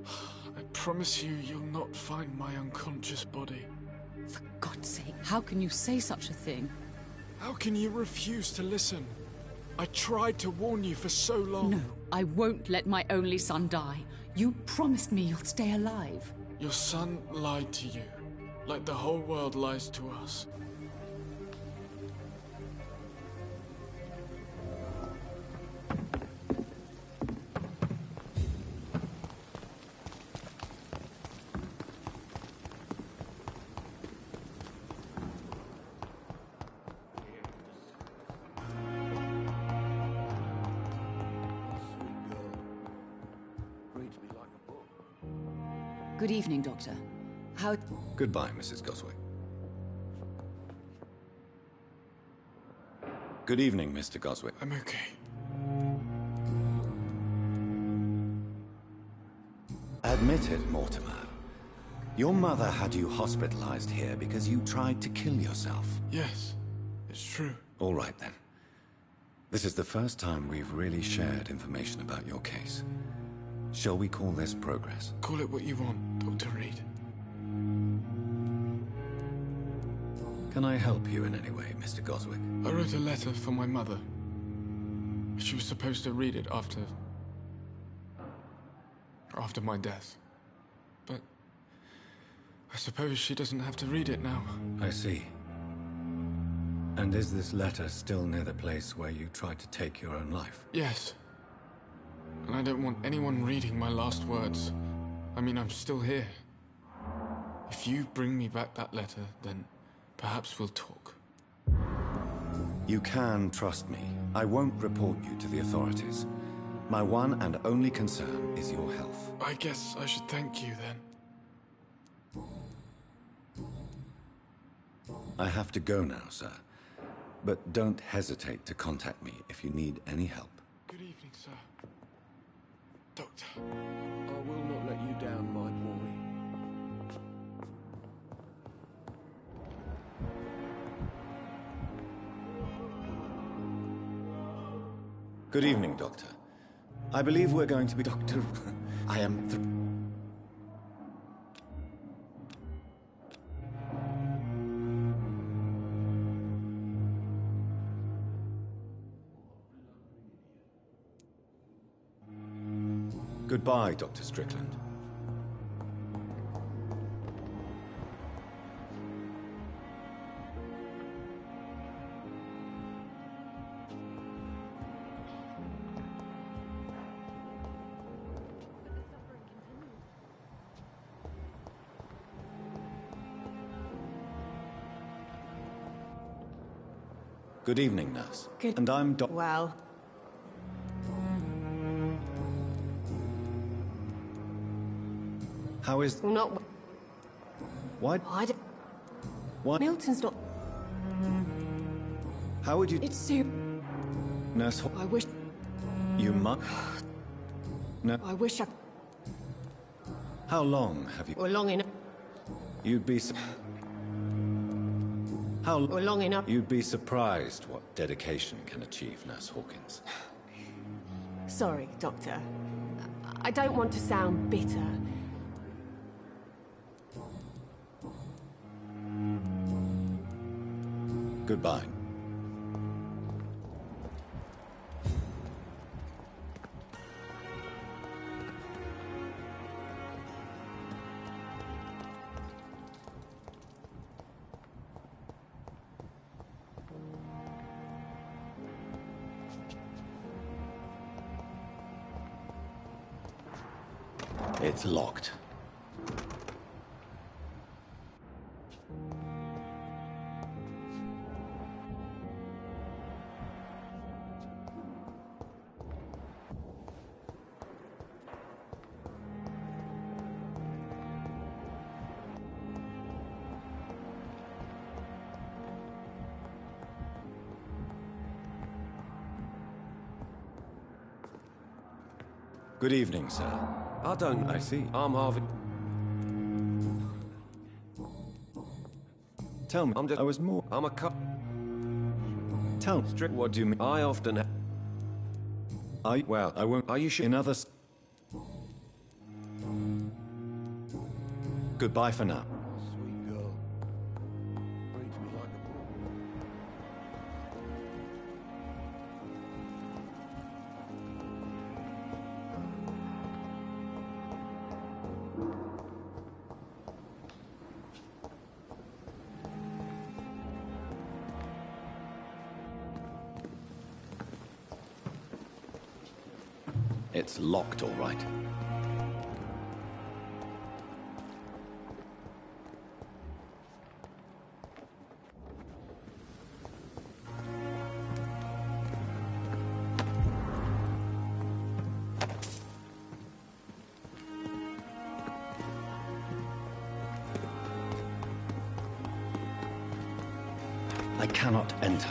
I promise you, you'll not find my unconscious body. For God's sake, how can you say such a thing? How can you refuse to listen? I tried to warn you for so long. No, I won't let my only son die. You promised me you'll stay alive. Your son lied to you, like the whole world lies to us. Good evening, Doctor. How... Goodbye, Mrs. Goswick. Good evening, Mr. Goswick. I'm okay. Admit it, Mortimer. Your mother had you hospitalized here because you tried to kill yourself. Yes, it's true. All right, then. This is the first time we've really shared information about your case. Shall we call this progress? Call it what you want, Dr. Reed. Can I help you in any way, Mr. Goswick? I wrote a letter for my mother. She was supposed to read it after my death. But I suppose she doesn't have to read it now. I see. And is this letter still near the place where you tried to take your own life? Yes. And I don't want anyone reading my last words. I mean, I'm still here. If you bring me back that letter, then perhaps we'll talk. You can trust me. I won't report you to the authorities. My one and only concern is your health. I guess I should thank you, then. I have to go now, sir. But don't hesitate to contact me if you need any help. Good evening, sir. Doctor. I will not let you down, my boy. Good evening, Doctor. I believe we're going to be Doctor... I am... Goodbye, Dr. Strickland. Good evening, nurse. Good. And I'm Well. How is... Not... Why... Why... Milton's not... How would you... It's super... Nurse... I wish... You must... No... I wish I... How long have you... Or long enough. You'd be... How... Or long enough. You'd be surprised what dedication can achieve, Nurse Hawkins. Sorry, Doctor. I don't want to sound bitter. Goodbye. It's locked. Good evening, sir. I don't... I see. I'm Harvey. Tell me, I was more... I'm a cop. Tell me, what do you mean? I often... Well, I won't... Are you sure? In others... Goodbye for now. Sweet girl. Breaks me like a It's locked, all right. I cannot enter.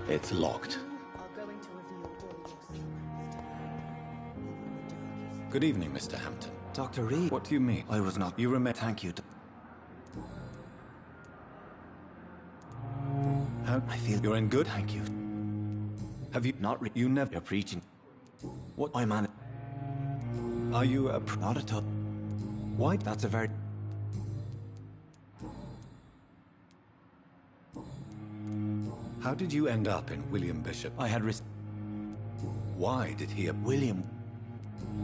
It's locked. Good evening, Mr. Hampton. Dr. Reed. What do you mean? I was not. You remember? Thank you. How? I feel you're in good. Thank you. Have you not? You never. You're preaching. What? I'm on. Are you a? Not at all. Why? That's a very. How did you end up in William Bishop? I had Why did he? William.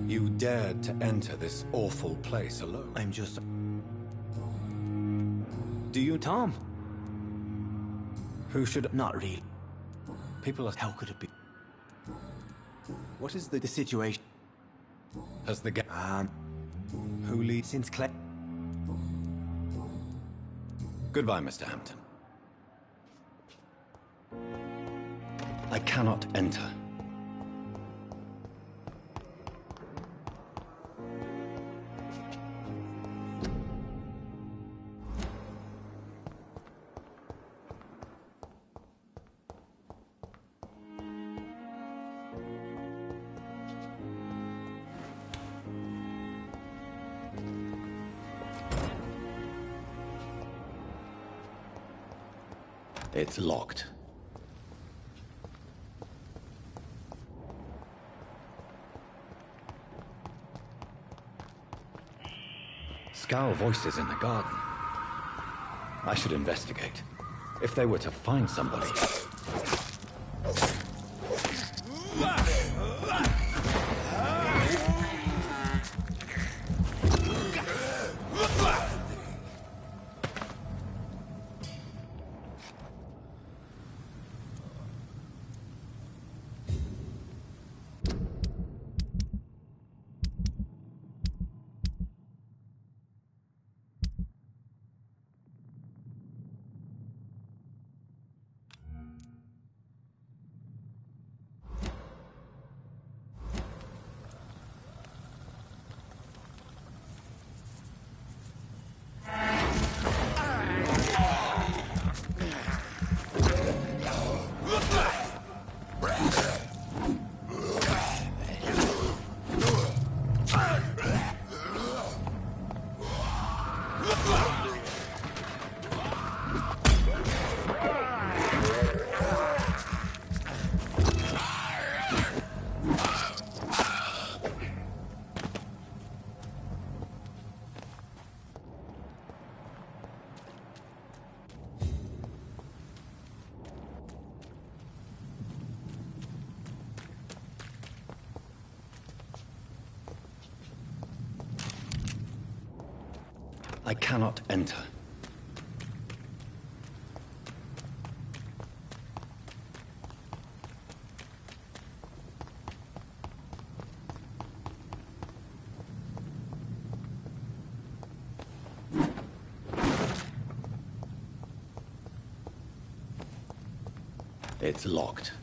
You dared to enter this awful place alone. I'm just. Do you, Tom? Who should not real? People are. How could it be? What is the situation? Has the who leads since Clay? Goodbye, Mr. Hampton. I cannot enter. It's locked. Scowl voices in the garden. I should investigate. If they were to find somebody... I cannot enter. It's locked.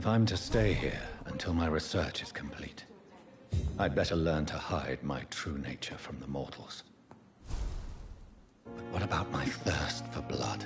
If I'm to stay here until my research is complete, I'd better learn to hide my true nature from the mortals. But what about my thirst for blood?